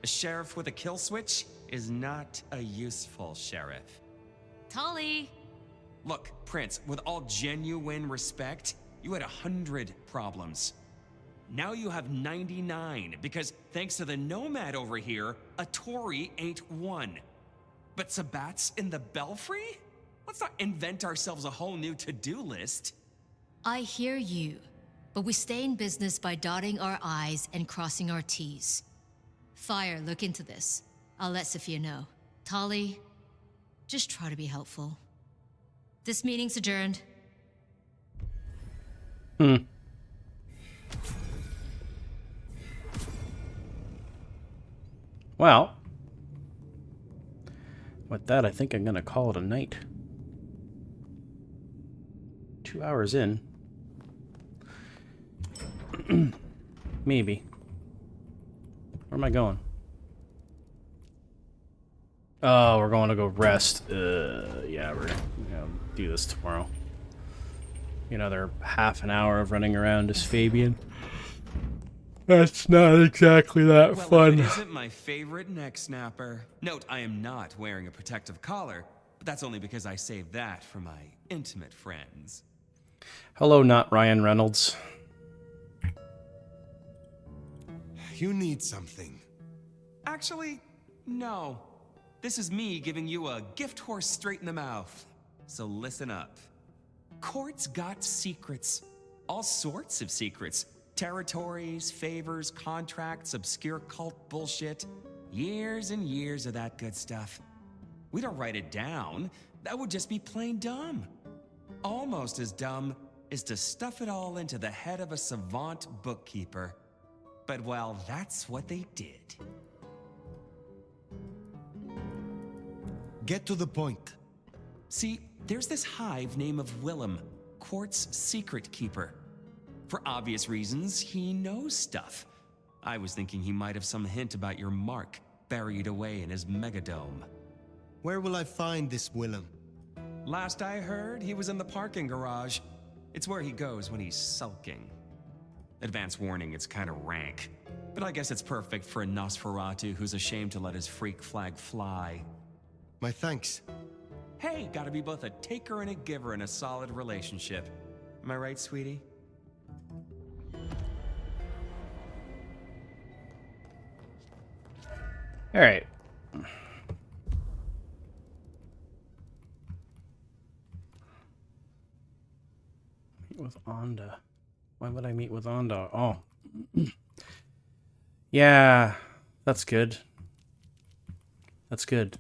A sheriff with a kill switch is not a useful sheriff. Tully! Look, Prince, with all genuine respect, you had 100 problems. Now you have 99, because thanks to the Nomad over here, a Tory ain't one. But Sabat's in the Belfry? Let's not invent ourselves a whole new to-do list. I hear you, but we stay in business by dotting our I's and crossing our T's. Fire, look into this. I'll let Sophia know. Tully, just try to be helpful. This meeting's adjourned. Well, with that, I think I'm going to call it a night. 2 hours in. Maybe. Where am I going? Oh, we're going to go rest. Yeah, we're gonna do this tomorrow. Another half an hour of running around as Fabian. That's not exactly that fun. It isn't my favorite neck snapper. Note, I am not wearing a protective collar, but that's only because I saved that for my intimate friends. Hello, not Ryan Reynolds. You need something. Actually, no. This is me giving you a gift horse straight in the mouth. So listen up. Court's got secrets. All sorts of secrets. Territories, favors, contracts, obscure cult bullshit. Years and years of that good stuff. We don't write it down. That would just be plain dumb. Almost as dumb is to stuff it all into the head of a savant bookkeeper. But well, that's what they did. Get to the point. See, There's this hive named of Willem, Quart's secret keeper. For obvious reasons, he knows stuff. I was thinking he might have some hint about your mark buried away in his megadome. Where will I find this Willem? Last I heard, he was in the parking garage. It's where he goes when he's sulking. Advance warning, it's kind of rank. But I guess it's perfect for a Nosferatu who's ashamed to let his freak flag fly. My thanks. Hey, gotta be both a taker and a giver in a solid relationship. Am I right, sweetie? All right. Meet with Onda. Why would I meet with Onda? Oh. Yeah, that's good. That's good.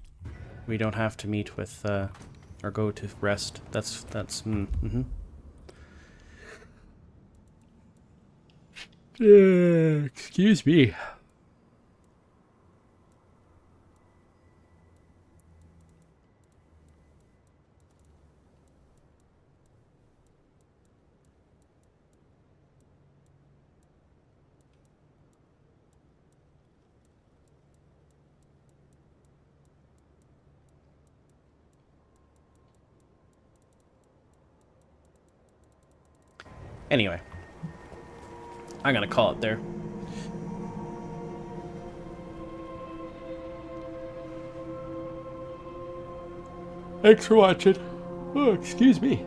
We don't have to meet with, or go to rest. That's, excuse me. Anyway, I'm gonna call it there. Thanks for watching. Oh, excuse me.